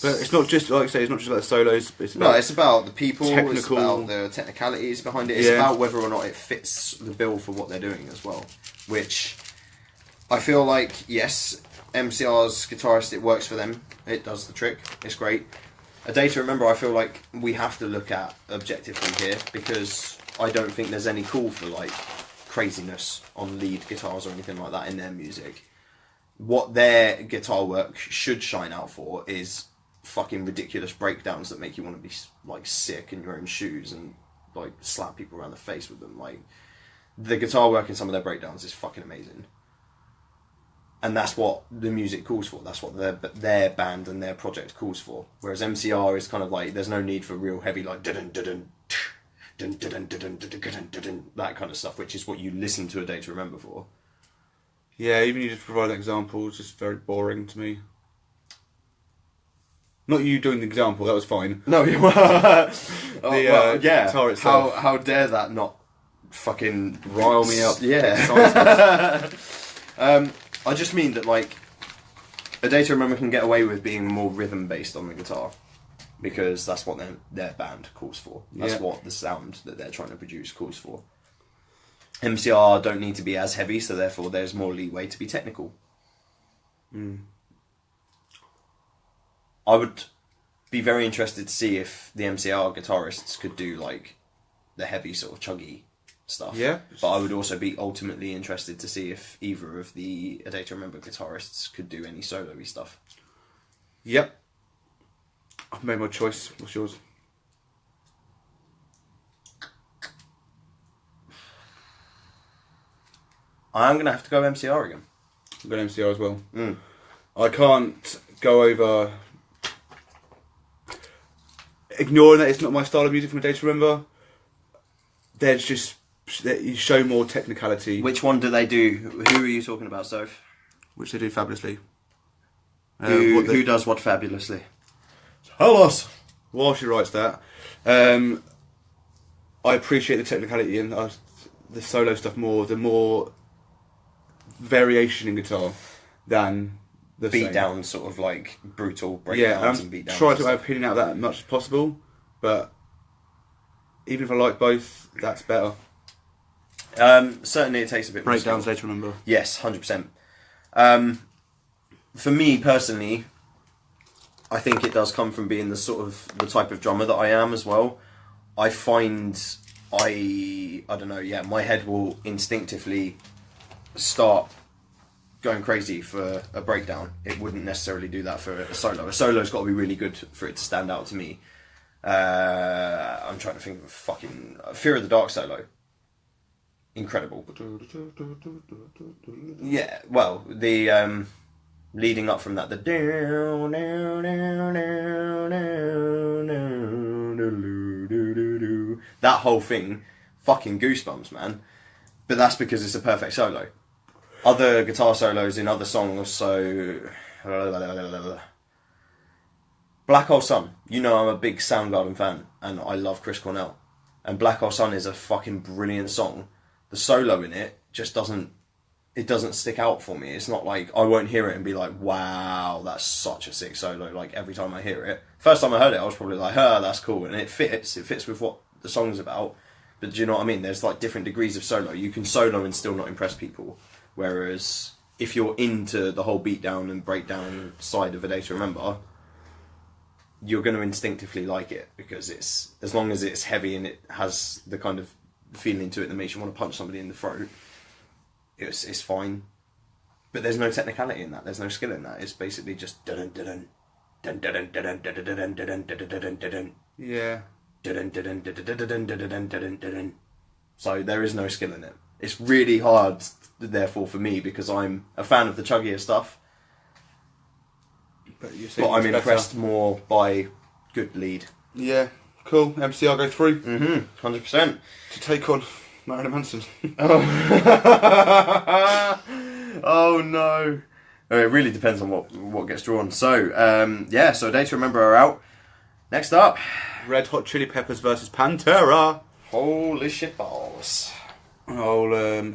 But it's not just, like I say, it's not just about the solos. But it's about No, it's about the people, it's technical- about the technicalities behind it. It's Yeah. about whether or not it fits the bill for what they're doing as well. Which, I feel like, yes, MCR's guitarist, it works for them. It does the trick. It's great. A Day to Remember, I feel like we have to look at objectively here, because I don't think there's any call for, like, craziness on lead guitars or anything like that in their music. What their guitar work should shine out for is fucking ridiculous breakdowns that make you want to be, like, sick in your own shoes and, like, slap people around the face with them. Like, the guitar work in some of their breakdowns is fucking amazing. And that's what the music calls for. That's what their band and their project calls for. Whereas MCR is kind of like, there's no need for real heavy, like, that kind of stuff, which is what you listen to A Day to Remember for. Yeah, even you just provide an example, it's just very boring to me. Not you doing the example, that was fine. No, The guitar itself. How dare that not fucking Rile me up. Yeah. I just mean that, like, A Day to Remember can get away with being more rhythm based on the guitar, because that's what their band calls for. That's what the sound that they're trying to produce calls for. MCR don't need to be as heavy, so therefore there's more leeway to be technical. I would be very interested to see if the MCR guitarists could do, like, the heavy sort of chuggy stuff. Yeah. But I would also be ultimately interested to see if either of the A Day to Remember guitarists could do any solo-y stuff. Yep. I've made my choice. What's yours? I'm going to have to go MCR again. I'm going MCR as well. Mm. I can't go over... Ignoring that it's not my style of music from A Day to Remember, there's just... You show more technicality. Which one do they do? Who are you talking about, Soph? Which they do fabulously. Who does what fabulously? Tell us! While she writes that, I appreciate the technicality and the solo stuff more, the more variation in guitar than the Beat same. down, sort of like brutal breakdowns Yeah, and beat I'm downs. trying to get my opinion out of that as much as possible, but even if I like both, that's better. Certainly it takes a bit more Breakdowns, skill. Day to Remember. Yes, 100%. For me personally, I think it does come from being the type of drummer that I am as well. I find I don't know, yeah, my head will instinctively start going crazy for a breakdown. It wouldn't necessarily do that for a solo. A solo's got to be really good for it to stand out to me. I'm trying to think of a fucking Fear of the Dark solo. Incredible. Yeah, well, the leading up from that, the that whole thing, fucking goosebumps, man. But that's because it's a perfect solo. Other guitar solos in other songs, so Black Hole Sun. You know I'm a big Soundgarden fan, and I love Chris Cornell. And Black Hole Sun is a fucking brilliant song. The solo in it just doesn't stick out for me. It's not like I won't hear it and be like, wow, that's such a sick solo. Like every time I hear it, first time I heard it, I was probably like, that's cool, and it fits with what the song's about. But do you know what I mean? There's like different degrees of solo. You can solo and still not impress people. Whereas if you're into the whole beatdown and breakdown side of A Day to Remember, you're going to instinctively like it, because it's, as long as it's heavy and it has the kind of feeling to it that makes you want to punch somebody in the throat, it's fine. But there's no technicality in that. There's no skill in that. It's basically just dun dun dun dun dun dun dun dun dun dun dun dun dun dun. Yeah. Dun dun dun dun dun dun dun dun dun dun. So there is no skill in it. It's really hard, therefore, for me, because I'm a fan of the chuggier stuff. But I'm impressed more by good lead. Yeah, cool. MCR go through 100%. to take on Marilyn Manson. Oh no. It really depends on what gets drawn. So, so A Day to Remember are out. Next up, Red Hot Chili Peppers versus Pantera. holy shit balls. Oh,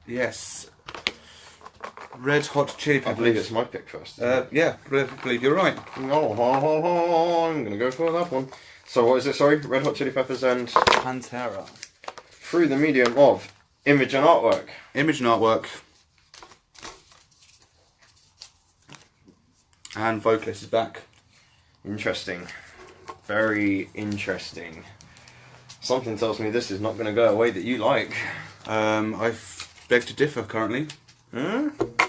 yes. Red Hot Chili Peppers. I believe it's my pick first. Yeah, I believe you're right. I'm going to go for that one. So what is it, sorry? Red Hot Chili Peppers and Pantera. through the medium of image and artwork. Image and artwork. And vocalist is back. Interesting. Very interesting. Something tells me this is not going to go a way that you like. I beg to differ currently. Image and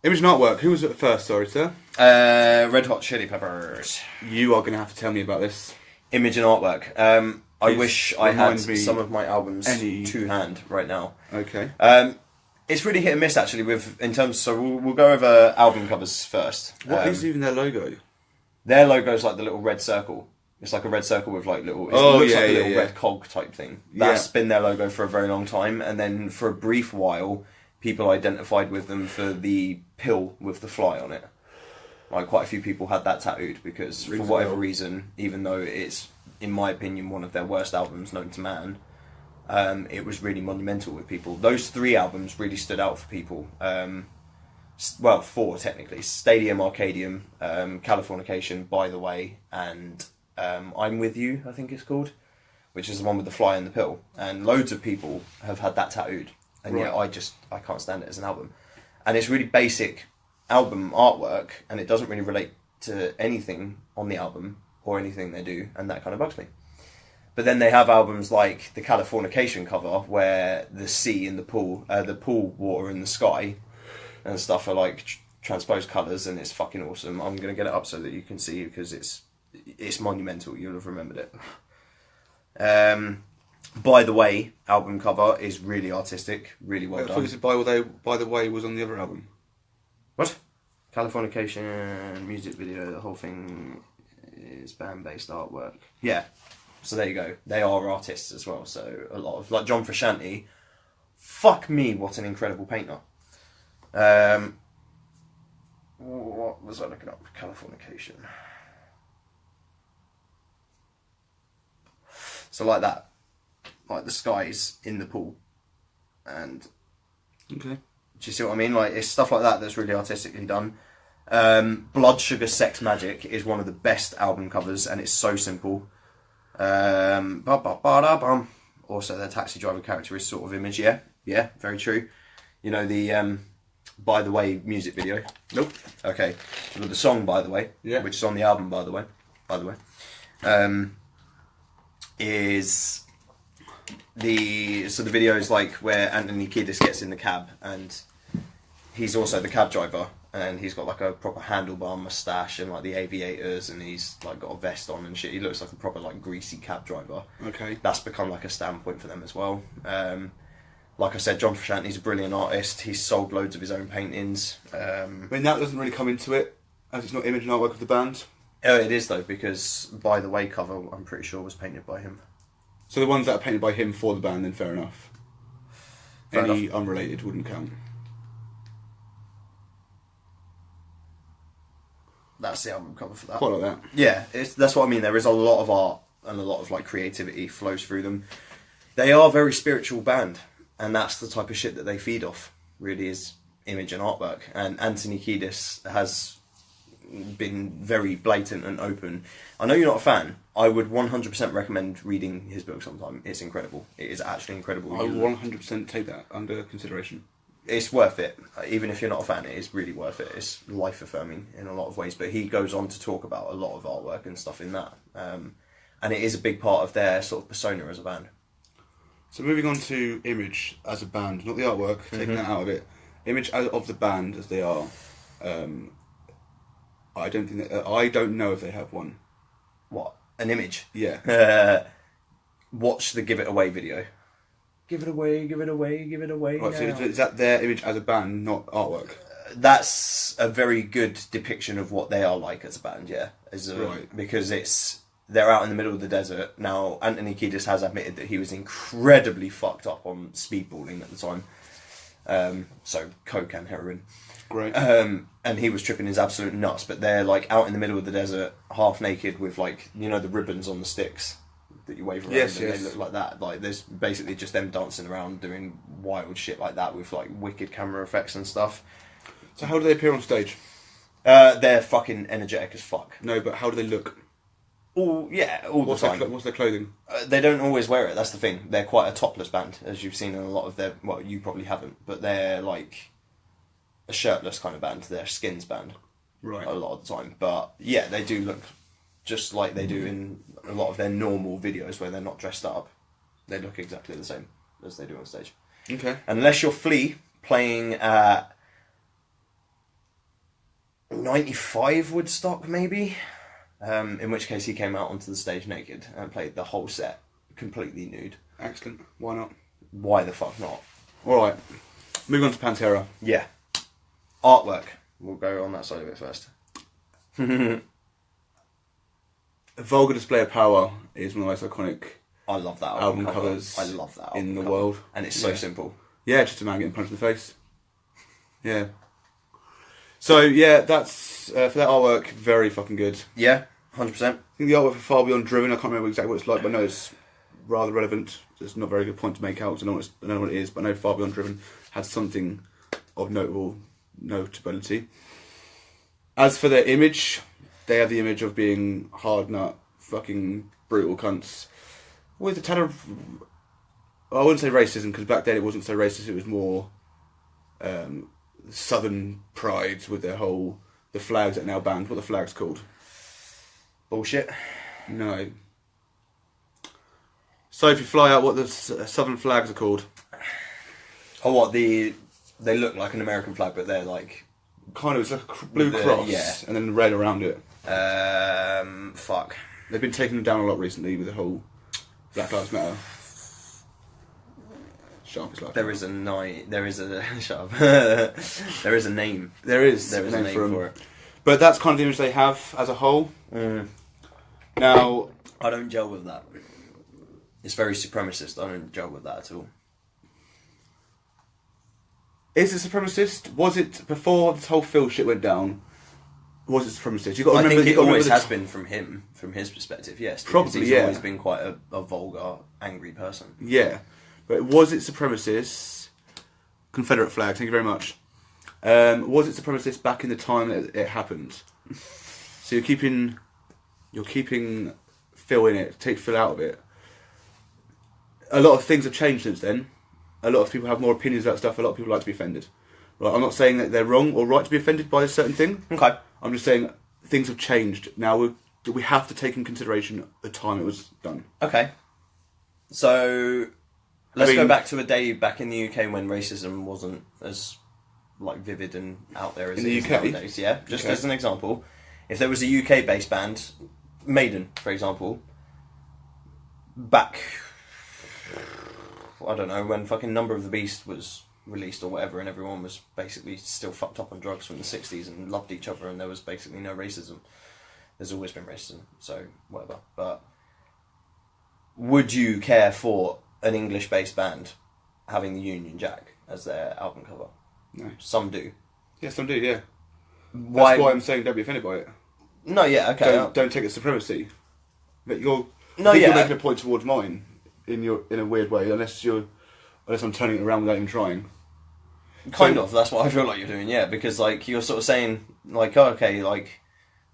artwork. Who was at first, sorry, sir? Red Hot Chili Peppers. You are going to have to tell me about this. Image and artwork. I Please wish I had remind me some of my albums any- to hand right now. Okay. It's really hit and miss actually. So we'll go over album covers first. What is even their logo? Their logo's like the little red circle. It's like a red circle with like little. It Oh, looks yeah, like a yeah, little yeah. red cog type thing. That's been their logo for a very long time, and then for a brief while, people identified with them for the pill with the fly on it. Like quite a few people had that tattooed because Rings for a whatever bell. reason, even though it's in my opinion one of their worst albums known to man, it was really monumental with people. Those 3 albums really stood out for people. Well, 4 technically: Stadium Arcadium, Californication, By the Way, and I'm With You, I think it's called, which is the one with the fly and the pill. And loads of people have had that tattooed, and yet I can't stand it as an album. And it's really basic album artwork, and it doesn't really relate to anything on the album or anything they do, and that kind of bugs me. But then they have albums like the Californication cover, where the sea and the pool water and the sky and stuff are like transposed colours, and it's fucking awesome. I'm going to get it up so that you can see, because it's monumental. You'll have remembered it. By the Way album cover is really artistic, really well I thought done. you said By the Way was on the other album. What? Californication music video, the whole thing is band-based artwork. Yeah. So there you go. They are artists as well. So a lot of, like John Frusciante, fuck me, what an incredible painter. What was I looking up? Californication. So like that. Like the skies in the pool. And Okay. do you see what I mean? Like, it's stuff like that that's really artistically done. Blood Sugar Sex Magic is one of the best album covers, and it's so simple. Also, their taxi driver character is sort of image. Yeah, very true. You know the By the Way music video? Nope. Okay, but the song By the Way, Yeah. which is on the album By the Way, is the video is like where Anthony Kiedis gets in the cab, and he's also the cab driver, and he's got like a proper handlebar mustache and like the aviators, and he's like got a vest on and shit. He looks like a proper like greasy cab driver. Okay. That's become like a standpoint for them as well. Like I said, John Frusciante's a brilliant artist. He's sold loads of his own paintings. I mean, that doesn't really come into it, as it's not image and artwork of the band. Oh, it is though, because By the Way cover, I'm pretty sure was painted by him. So the ones that are painted by him for the band, then fair enough. Fair Any unrelated wouldn't count. That's the album cover for that. Quite like that. Yeah, that's what I mean. There is a lot of art and a lot of like creativity flows through them. They are a very spiritual band, and that's the type of shit that they feed off. Really, is image and artwork. And Anthony Kiedis has been very blatant and open. I know you're not a fan. I would 100% recommend reading his book sometime. It's incredible. It is actually incredible. I will 100% take that under consideration. It's worth it. Even if you're not a fan, it is really worth it. It's life affirming in a lot of ways. But he goes on to talk about a lot of artwork and stuff in that. And it is a big part of their sort of persona as a band. So moving on to Image as a band, not the artwork, taking that out of it. Image of the band as they are. I don't think I don't know if they have one. What? An image? Yeah. watch the Give It Away video. Give it away, give it away, give it away. Right, so now. is that their image as a band, not artwork? That's a very good depiction of what they are like as a band, yeah. Right. Because they're out in the middle of the desert. Now, Anthony Kiedis has admitted that he was incredibly fucked up on speedballing at the time. So, coke and heroin. Great. And he was tripping his absolute nuts, but they're like out in the middle of the desert, half naked with like, you know, the ribbons on the sticks that you wave around, Yes, and yes. they look like that. Like, there's basically just them dancing around doing wild shit like that with like wicked camera effects and stuff. So how do they appear on stage? They're fucking energetic as fuck. No, but how do they look? All the time. What's their clothing? They don't always wear it. That's the thing. They're quite a topless band, as you've seen in a lot of their. Well, you probably haven't, but they're like a shirtless kind of band. They're a skins band, Right. a lot of the time. But yeah, they do look just like they do in a lot of their normal videos where they're not dressed up. They look exactly the same as they do on stage. Okay. Unless you're Flea playing at 95 Woodstock, maybe. In which case he came out onto the stage naked and played the whole set completely nude. Excellent. Why not? Why the fuck not? Alright. Moving on to Pantera. Yeah. Artwork. We'll go on that side of it first. A vulgar display of power is one of the most iconic I love that album cover. covers I love that album in the cover. world. And it's so Yeah. simple. Yeah, just a man getting punched in the face. Yeah. So, yeah, that's, for that artwork, very fucking good. Yeah, 100%. I think the artwork for Far Beyond Driven, I can't remember exactly what it's like, but I know it's rather relevant. It's not a very good point to make out, because I know what it is, but I know Far Beyond Driven had something of notability. As for their image, they have the image of being hard nut, fucking brutal cunts, with a ton of, I wouldn't say racism, because back then it wasn't so racist, it was more southern pride with their whole, the flags that are now banned. What are the flags called? Bullshit. No. So if you fly out, what the southern flags are called? Oh, what, they look like an American flag, but they're like... Kind of, it's like a blue cross, yeah. and then red around it. Fuck. They've been taking them down a lot recently with the whole Black Lives Matter. Sharpest like There is a... Shut up. There is a name. There is There is a name for it. But that's kind of the image they have as a whole. Now, I don't gel with that. It's very supremacist. I don't gel with that at all. is it supremacist? Was it before this whole Phil shit went down? Was it supremacist? You got to I remember. think it you gotta always remember has been from him, from his perspective. Yes, because Probably, he's yeah. always been quite a vulgar, angry person. Yeah, but was it supremacist? Confederate flag. Thank you very much. Was it supremacist back in the time that it happened? So you're keeping Phil in it. Take Phil out of it. A lot of things have changed since then. A lot of people have more opinions about stuff. A lot of people like to be offended. Right? I'm not saying that they're wrong or right to be offended by a certain thing. Okay. I'm just saying things have changed. Now we have to take in consideration the time it was done. Okay. So let's I mean- go back to a day back in the UK when racism wasn't as like vivid and out there as In it the is UK? nowadays. Yeah. Just Okay. as an example, if there was a UK based band, Maiden, for example, back, I don't know, when fucking Number of the Beast was released or whatever, and everyone was basically still fucked up on drugs from the 60s and loved each other, and there was basically no racism. There's always been racism, so whatever. But would you care for an English-based band having the Union Jack as their album cover? No. Some do. Yes, some do. Yeah. Why? That's why I'm saying don't be offended by it. No, yeah, okay. Don't take it as supremacy. But you're No, I think yeah. you're making a point towards mine in a weird way, unless I'm turning it around without even trying. Kind of. That's what I feel like you're doing, yeah. Because like you're sort of saying, like, oh, okay, like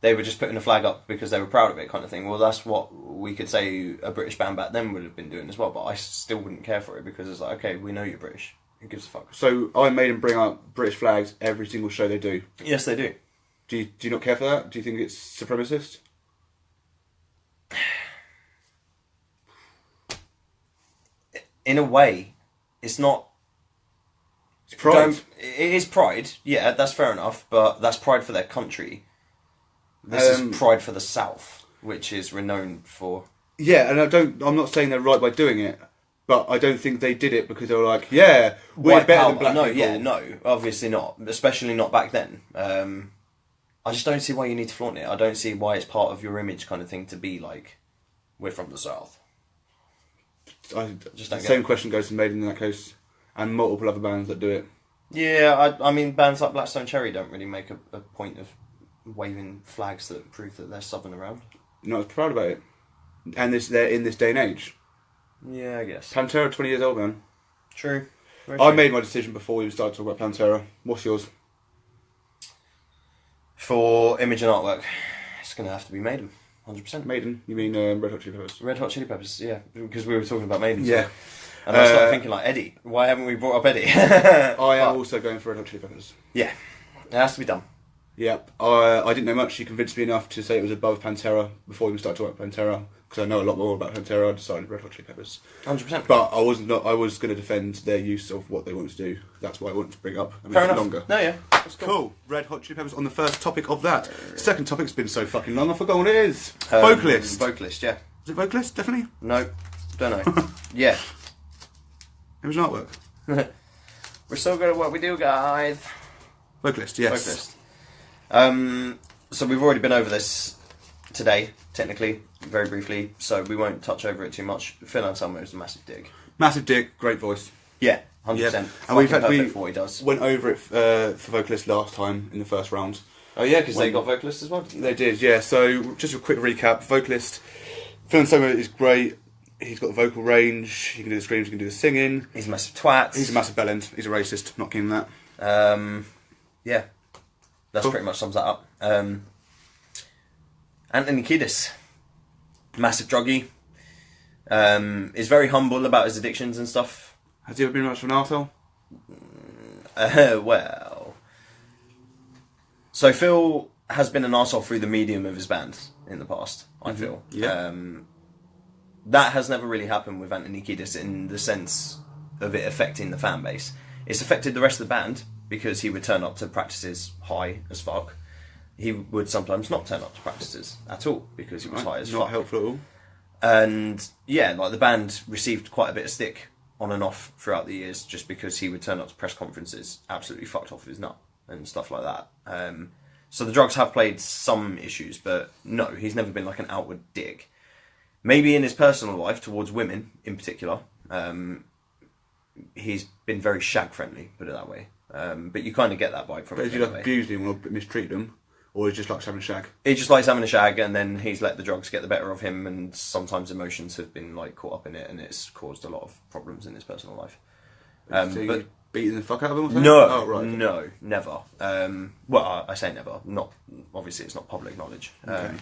they were just putting a flag up because they were proud of it, kind of thing. Well, that's what we could say a British band back then would have been doing as well. But I still wouldn't care for it because it's like, okay, we know you're British. Who gives a fuck? So I made them bring out British flags every single show they do. Yes, they do. Do you not care for that? Do you think it's supremacist? In a way, it's not. It's pride. It is pride, yeah, that's fair enough, but that's pride for their country. This is pride for the South, which is renowned for... Yeah, and I'm not saying they're right by doing it, but I don't think they did it because they were like, yeah, we're White better power. than black No, people. yeah, no, obviously not. Especially not back then. I just don't see why you need to flaunt it. I don't see why it's part of your image kind of thing to be like, we're from the South. The same question goes to Maiden in that case, and multiple other bands that do it. Yeah, I mean, bands like Blackstone Cherry don't really make a point of waving flags that prove that they're southern around. Not as proud about it. And they're in this day and age. Yeah, I guess. Pantera, 20 years old, man. True. I made my decision before we started talking about Pantera. What's yours? For image and artwork, it's going to have to be Maiden, 100%. Maiden? You mean Red Hot Chili Peppers? Red Hot Chili Peppers, yeah, because we were talking about Maiden. Yeah. And I started thinking, like, Eddie. Why haven't we brought up Eddie? I am also going for Red Hot Chili Peppers. Yeah, it has to be done. Yep. I didn't know much. You convinced me enough to say it was above Pantera before we even started talking about Pantera. Because I know a lot more about Pantera, I decided Red Hot Chili Peppers. 100%. But I was going to defend their use of what they wanted to do. That's why I wanted to bring up and Fair make it enough. longer. No, yeah. That's Cool. Red Hot Chili Peppers on the first topic of that. Second topic's been so fucking long, I forgot what it is. Vocalist. Vocalist, yeah. Is it vocalist? Definitely. No, don't know. Yeah. It was an artwork. We're so good at what we do, guys. Vocalist, yes. Vocalist. So we've already been over this today, technically, very briefly, so we won't touch over it too much. Phil Anselmo is a massive dig. Massive dick, great voice. Yeah, 100%. Yep. And we perfect for what he does. went over it for vocalist last time in the first round. Oh yeah, because they got vocalists as well, didn't They did, yeah. So just a quick recap. Vocalist Phil Anselmo is great. He's got the vocal range. He can do the screams. He can do the singing. He's a massive twat. He's a massive bellend. He's a racist. Not keen on that. Yeah, that's Cool. pretty much sums that up. Anthony Kiedis, massive druggie. Is very humble about his addictions and stuff. Has he ever been much of an arsehole? Well, so Phil has been an arsehole through the medium of his band in the past, I feel. Yeah. That has never really happened with Anthony Kiedis in the sense of it affecting the fan base. It's affected the rest of the band because he would turn up to practices high as fuck. He would sometimes not turn up to practices at all because he was high as Not fuck. helpful at all. And yeah, like the band received quite a bit of stick on and off throughout the years just because he would turn up to press conferences absolutely fucked off his nut and stuff like that. So the drugs have played some issues, but no, he's never been like an outward dick. Maybe in his personal life towards women in particular, he's been very shag friendly, put it that way. But you kind of get that vibe from But it. has he like anyway. abused him or mistreated him? Or he just likes having a shag? He just likes having a shag, and then he's let the drugs get the better of him, and sometimes emotions have been like caught up in it, and it's caused a lot of problems in his personal life. So you But beating the fuck out of him or something? no, Oh, right. no, never. Well, I say never. Not obviously, it's not public knowledge. Okay.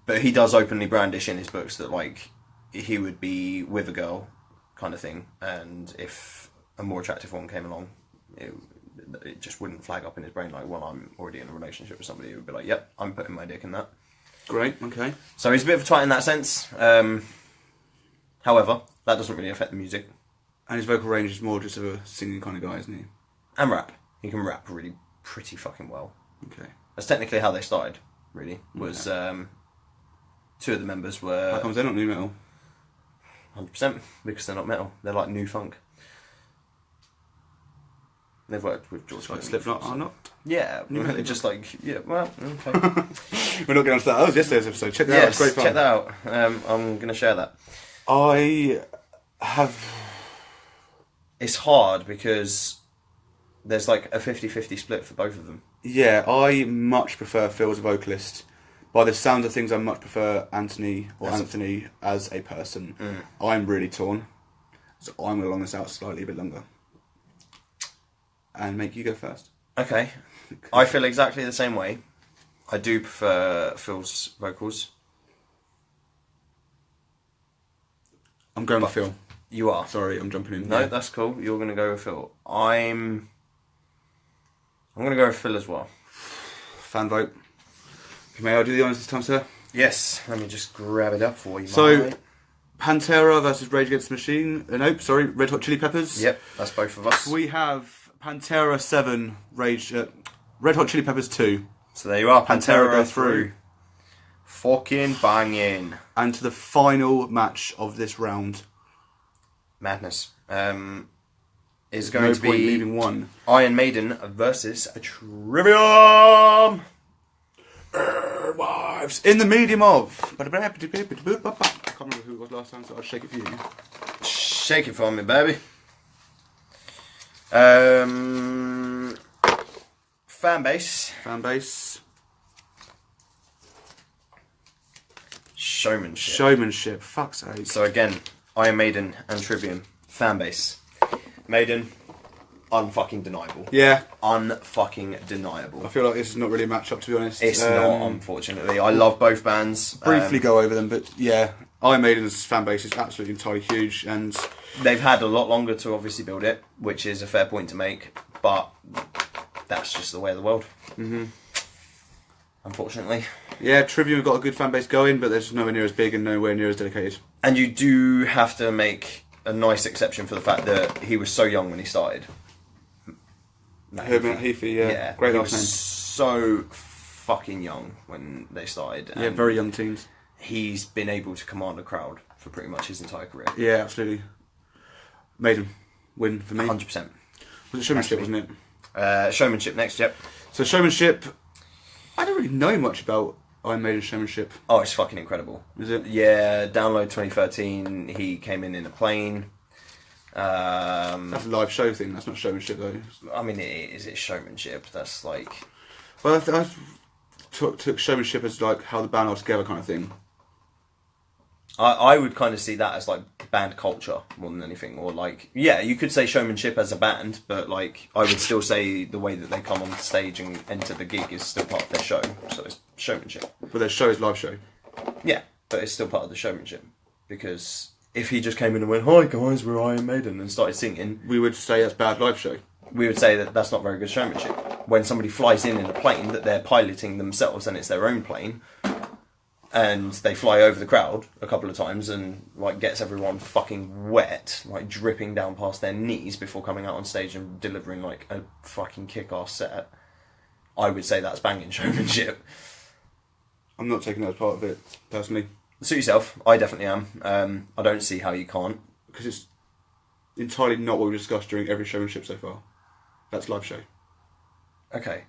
But he does openly brandish in his books that like he would be with a girl, kind of thing, and if a more attractive one came along, it just wouldn't flag up in his brain like, well, I'm already in a relationship with somebody. It would be like, yep, I'm putting my dick in that. Great, okay. So he's a bit of a twat in that sense. However, that doesn't really affect the music. And his vocal range is more just of a singing kind of guy, isn't he? And rap. He can rap really pretty fucking well. Okay. That's technically how they started, really. Was two of the members were How comes they're not new metal? 100% because they're not metal. They're like new funk. They've worked with George Like Clinton. Slipknot are not? Yeah, New metal. just like, yeah, well, okay. We're not getting on to that. That was yesterday's episode. Check that out. It's Yes, great fun. check that out. I'm going to share that. I have... It's hard because there's like a 50-50 split for both of them. Yeah, I much prefer Phil as a vocalist. By the sounds of things, I much prefer Anthony as a person. I'm really torn. So I'm going to long this out slightly a bit longer. And make you go first. Okay. I feel exactly the same way. I do prefer Phil's vocals. I'm going with Phil. You are. Sorry, I'm jumping in. No, Yeah. that's cool. You're going to go with Phil. I'm going to go with Phil as well. Fan vote. May I do the honours this time, sir? Yes. Let me just grab it up for you. So, mate. Pantera versus Rage Against the Machine. Nope, sorry, Red Hot Chili Peppers. Yep, that's both of us. We have Pantera 7, Red Hot Chili Peppers 2. So there you are. Pantera Pantera go go through. Fucking banging. And to the final match of this round. Madness. Is No going to point be leaving one. Iron Maiden versus Trivium. Wives in the medium of. I can't remember who it was last time, so I'll shake it for you. Shake it for me, baby. Fan base. Fan base. Showmanship. Showmanship. Fuck's sake. So again, Iron Maiden and Trivium. Fan base. Maiden, unfucking deniable. Yeah. Unfucking deniable. I feel like this is not really a match-up, to be honest. It's not, unfortunately. I love both bands. Briefly go over them, but yeah. Iron Maiden's fan base is absolutely entirely huge, and They've had a lot longer to obviously build it, which is a fair point to make, but that's just the way of the world. Mm-hmm. Unfortunately. Yeah, Trivium have got a good fan base going, but they're just nowhere near as big and nowhere near as dedicated. And you do have to make a nice exception for the fact that he was so young when he started. Herman Heafy, yeah. Great he last was name. so fucking young when they started. Yeah, and very young teams. He's been able to command a crowd for pretty much his entire career. Yeah, absolutely. Maiden win for me. 100%. Was it Showmanship, wasn't it? Showmanship next, yep. So Showmanship, I don't really know much about Iron Maiden Showmanship. Oh, it's fucking incredible. Is it? Yeah, download 2013. He came in a plane. That's a live show thing. That's not showmanship though. I mean, it's showmanship. That's like. Well, I took showmanship as like how the band are together kind of thing. I would kind of see that as like band culture more than anything, or like, yeah, you could say showmanship as a band, but like I would still say the way that they come on stage and enter the gig is still part of their show, so it's showmanship. But their show is live show. Yeah, but it's still part of the showmanship, because if he just came in and went, "Hi guys, we're Iron Maiden," and started singing, We would say that's bad live show. we would say that that's not very good showmanship. When somebody flies in a plane that they're piloting themselves and it's their own plane, and they fly over the crowd a couple of times and like gets everyone fucking wet, like dripping down past their knees before coming out on stage and delivering like a fucking kick-ass set, I would say that's banging showmanship. I'm not taking that as part of it, personally. Suit yourself, I definitely am. I don't see how you can't. Because it's entirely not what we discussed during every showmanship so far. That's live show. Okay.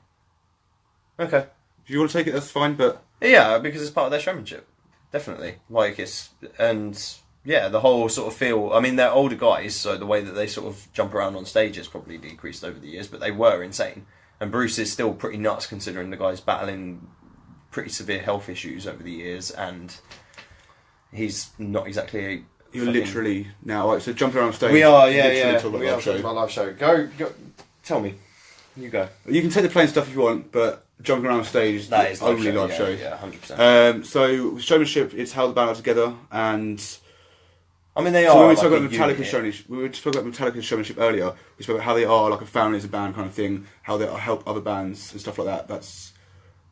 If you want to take it, that's fine, but... Yeah, because it's part of their showmanship. Definitely. Like, it's... And, yeah, the whole sort of feel... I mean, they're older guys, so the way that they sort of jump around on stage has probably decreased over the years, but they were insane. And Bruce is still pretty nuts, considering the guy's battling pretty severe health issues over the years, and he's not exactly a... You're literally now, right, so jumping around stage... We are, literally yeah. talking about We are live show. talking about live show. Go, tell me. You go. You can take the plain stuff if you want, but jumping around stage is That is only live show. Yeah, 100%. So showmanship is how the band are together, and I mean, they so are. when we like talked a about Metallica unit. showmanship, we were talking about Metallica showmanship earlier. We spoke about how they are like a family as a band kind of thing, how they help other bands and stuff like that. That's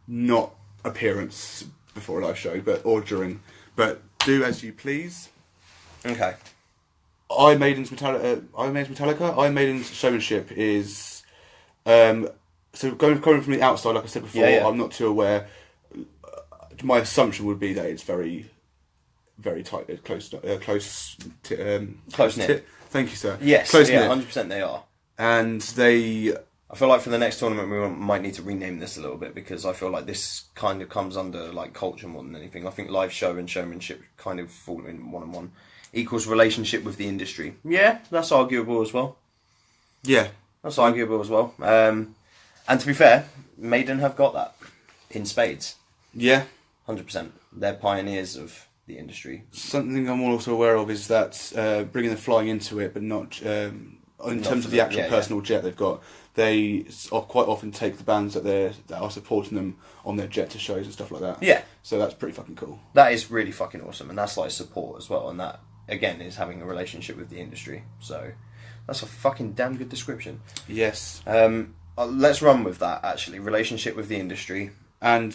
not appearance before a live show, or during, but do as you please. Okay. Iron Maiden's Metallica. Iron Maiden's showmanship is, so going from the outside, like I said before, Yeah. I'm not too aware. My assumption would be that it's very, very tight, close knit. Thank you, sir. Yes. Close yeah. knit. 100% they are. And they, I feel like for the next tournament we might need to rename this a little bit, because I feel like this kind of comes under like culture more than anything. I think live show and showmanship kind of fall in one on one. Equals relationship with the industry. Yeah, that's arguable as well. yeah, That's arguable as well. And to be fair, Maiden have got that in spades. yeah. 100%. They're pioneers of the industry. Something I'm also aware of is that bringing the flying into it, but not in terms of the actual personal jet they've got. They quite often take the bands that are supporting them on their jet to shows and stuff like that. Yeah. So that's pretty fucking cool. That is really fucking awesome, and that's like support as well, and that, again, is having a relationship with the industry. So that's a fucking damn good description. Yes. Let's run with that, actually. Relationship with the industry. And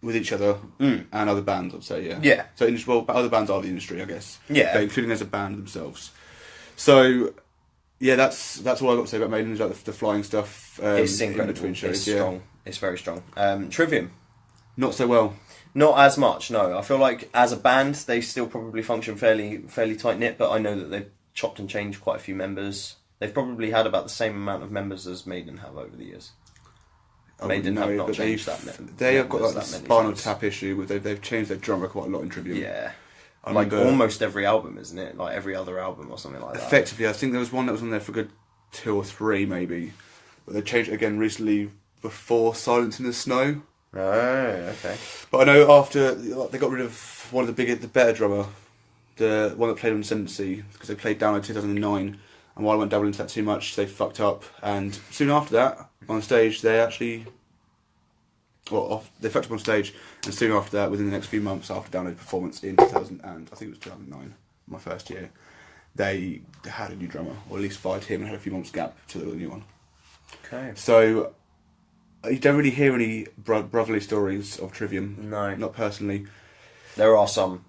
with each other and other bands, I'd say, yeah. Yeah. So, other bands are the industry, I guess. Yeah. But including as a band themselves. So, yeah, that's all I've got to say about Maiden, is like the flying stuff It's in incredible. between shows. It's yeah. strong. It's very strong. Trivium. Not so well. Not as much, no. I feel like as a band, they still probably function fairly tight knit. But I know that they've chopped and changed quite a few members. They've probably had about the same amount of members as Maiden have over the years. Maiden have not changed that many. They have got like the Spinal Tap issue. They've changed their drummer quite a lot in Trivium. Yeah. I Like remember almost every album, isn't it? Like every other album or something like that. effectively, I think there was one that was on there for a good 2 or 3 maybe. But they changed it again recently before Silence in the Snow. Oh, okay. But I know after they got rid of one of the better drummer, the one that played on Ascendancy, because they played down in 2009. And while I won't dabble into that too much, they fucked up. And soon after that, on stage, they actually... they fucked up on stage. And soon after that, within the next few months after Download performance in 2000, and I think it was 2009, my first year, they had a new drummer, or at least fired him and had a few months gap to the new one. Okay. So, you don't really hear any brotherly stories of Trivium. No. Not personally. There are some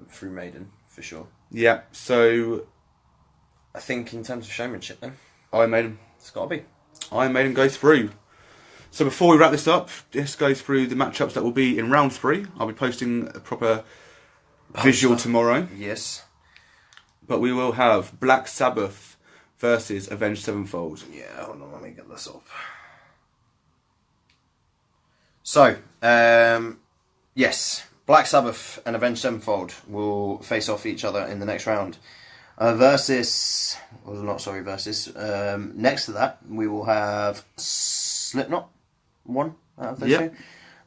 through Maiden, for sure. Yeah, so... I think in terms of showmanship, then, Iron Maiden. it's got to be. Iron Maiden go through. So before we wrap this up, let's go through the matchups that will be in round 3. I'll be posting a proper visual tomorrow. Yes. But we will have Black Sabbath versus Avenged Sevenfold. Yeah, hold on, let me get this up. So, yes, Black Sabbath and Avenged Sevenfold will face off each other in the next round. Versus... next to that, we will have Slipknot, one out of those two,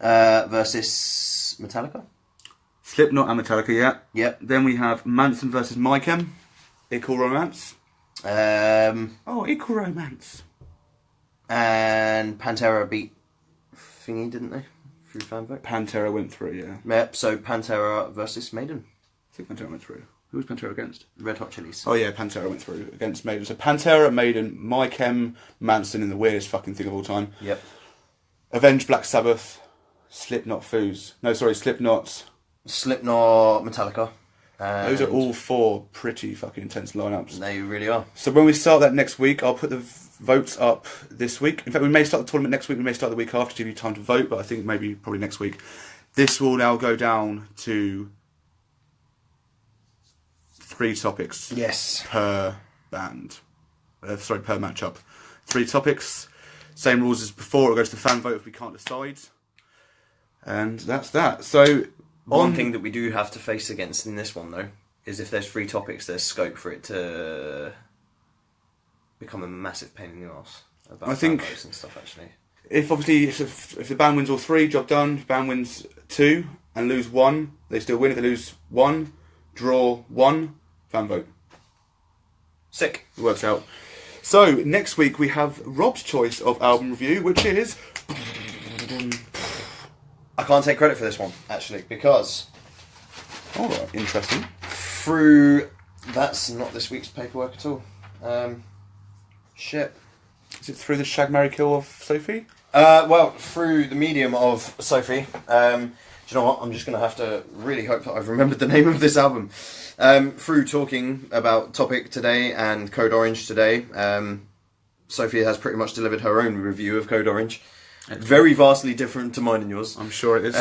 versus Metallica. Slipknot and Metallica, yeah. Yep. Then we have Manson versus Mychem. Equal Romance. Equal Romance. And Pantera beat Thingy, didn't they? Through fan vote. Pantera went through, yeah. Yep, so Pantera versus Maiden. I think Pantera went through. Who was Pantera against? Red Hot Chilies. Oh yeah, Pantera went through against Maiden. So Pantera, Maiden, Mychem, Manson in the weirdest fucking thing of all time. Yep. Avenged Black Sabbath, Slipknot Slipknot, Metallica. Those are all 4 pretty fucking intense lineups. They really are. So when we start that next week, I'll put the votes up this week. In fact, we may start the tournament next week, we may start the week after to give you time to vote, but I think probably next week. This will now go down to 3 topics. Yes. Per band. Per matchup. 3 topics. Same rules as before. It'll go to the fan vote if we can't decide. And that's that. So, one thing that we do have to face against in this one, though, is if there's 3 topics, there's scope for it to become a massive pain in the arse. I think and stuff, actually. If the band wins all 3, job done. If the band wins 2 and lose 1, they still win. If they lose 1, draw 1, fan vote. Sick. It works out. So, next week we have Rob's choice of album review, which is... I can't take credit for this one, actually, because... Alright, interesting. That's not this week's paperwork at all. Shit. Is it through the Shag, Marry, Kill of Sophie? Well, through the medium of Sophie. Do you know what? I'm just going to have to really hope that I've remembered the name of this album. Through talking about Topic today and Code Orange today, Sophie has pretty much delivered her own review of Code Orange. Excellent. Very vastly different to mine and yours. I'm sure it is.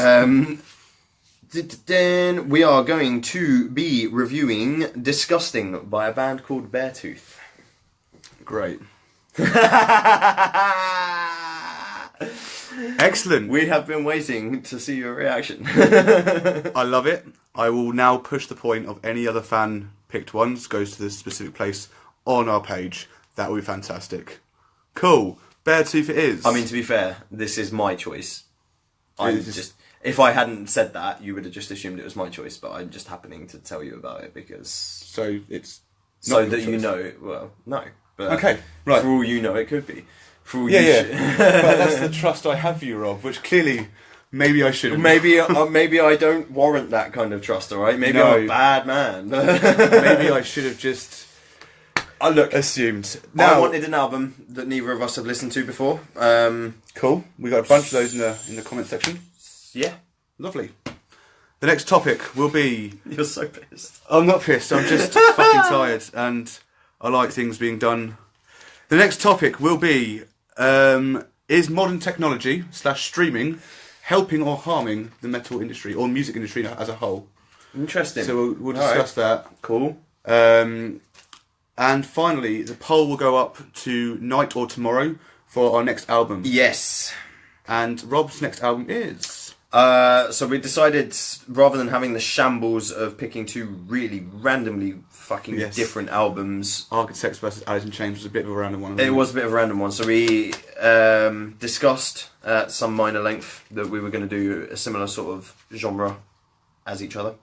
Then we are going to be reviewing Disgusting by a band called Beartooth. Great. Excellent. We have been waiting to see your reaction. I love it. I will now push the point of any other fan picked ones goes to this specific place on our page. That would be fantastic. Cool. Beartooth it is. I mean, to be fair, this is my choice. If I hadn't said that, you would have just assumed it was my choice, but I'm just happening to tell you about it because... So it's not so that choice. You know... Well, no. But okay, right. For all you know, it could be. For all yeah. But that's the trust I have for you, Rob, which clearly... Maybe I shouldn't. Maybe I don't warrant that kind of trust, alright? Maybe I'm a bad man. Maybe I should have just... look, assumed. Now, I wanted an album that neither of us have listened to before. Cool. We got a bunch of those in the comment section. Yeah. Lovely. The next topic will be... You're so pissed. I'm not pissed. I'm just fucking tired, and I like things being done. The next topic will be: is modern technology / streaming helping or harming the metal industry or music industry as a whole. Interesting. So we'll discuss that. Cool. And finally, the poll will go up tonight or tomorrow for our next album. Yes. And Rob's next album is... So we decided, rather than having the shambles of picking two really randomly fucking different albums... Architects versus Alice in Chains was a bit of a random one. It was a bit of a random one. So we discussed at some minor length that we were going to do a similar sort of genre as each other.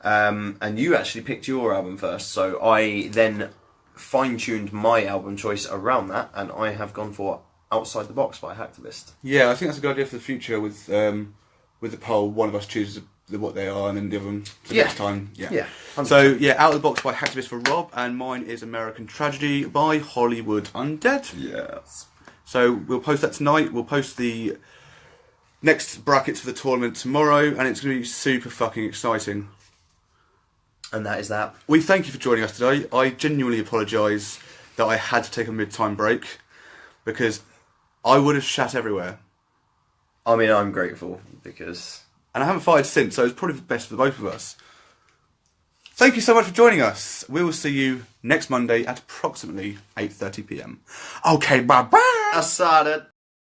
And you actually picked your album first. So I then fine-tuned my album choice around that, and I have gone for Outside the Box by Hacktivist. Yeah, I think that's a good idea for the future with the poll. One of us chooses what they are, and then the other one for next time. Yeah. 100%. So yeah, Out of the Box by Hacktivist for Rob, and mine is American Tragedy by Hollywood Undead. Yes. So we'll post that tonight. We'll post the next brackets for the tournament tomorrow, and it's going to be super fucking exciting. And that is that. We thank you for joining us today. I genuinely apologise that I had to take a mid-time break, because I would have shat everywhere. I mean, I'm grateful, because... And I haven't fired since, so it's probably the best for both of us. Thank you so much for joining us. We will see you next Monday at approximately 8:30 PM. Okay, bye-bye! I saw it.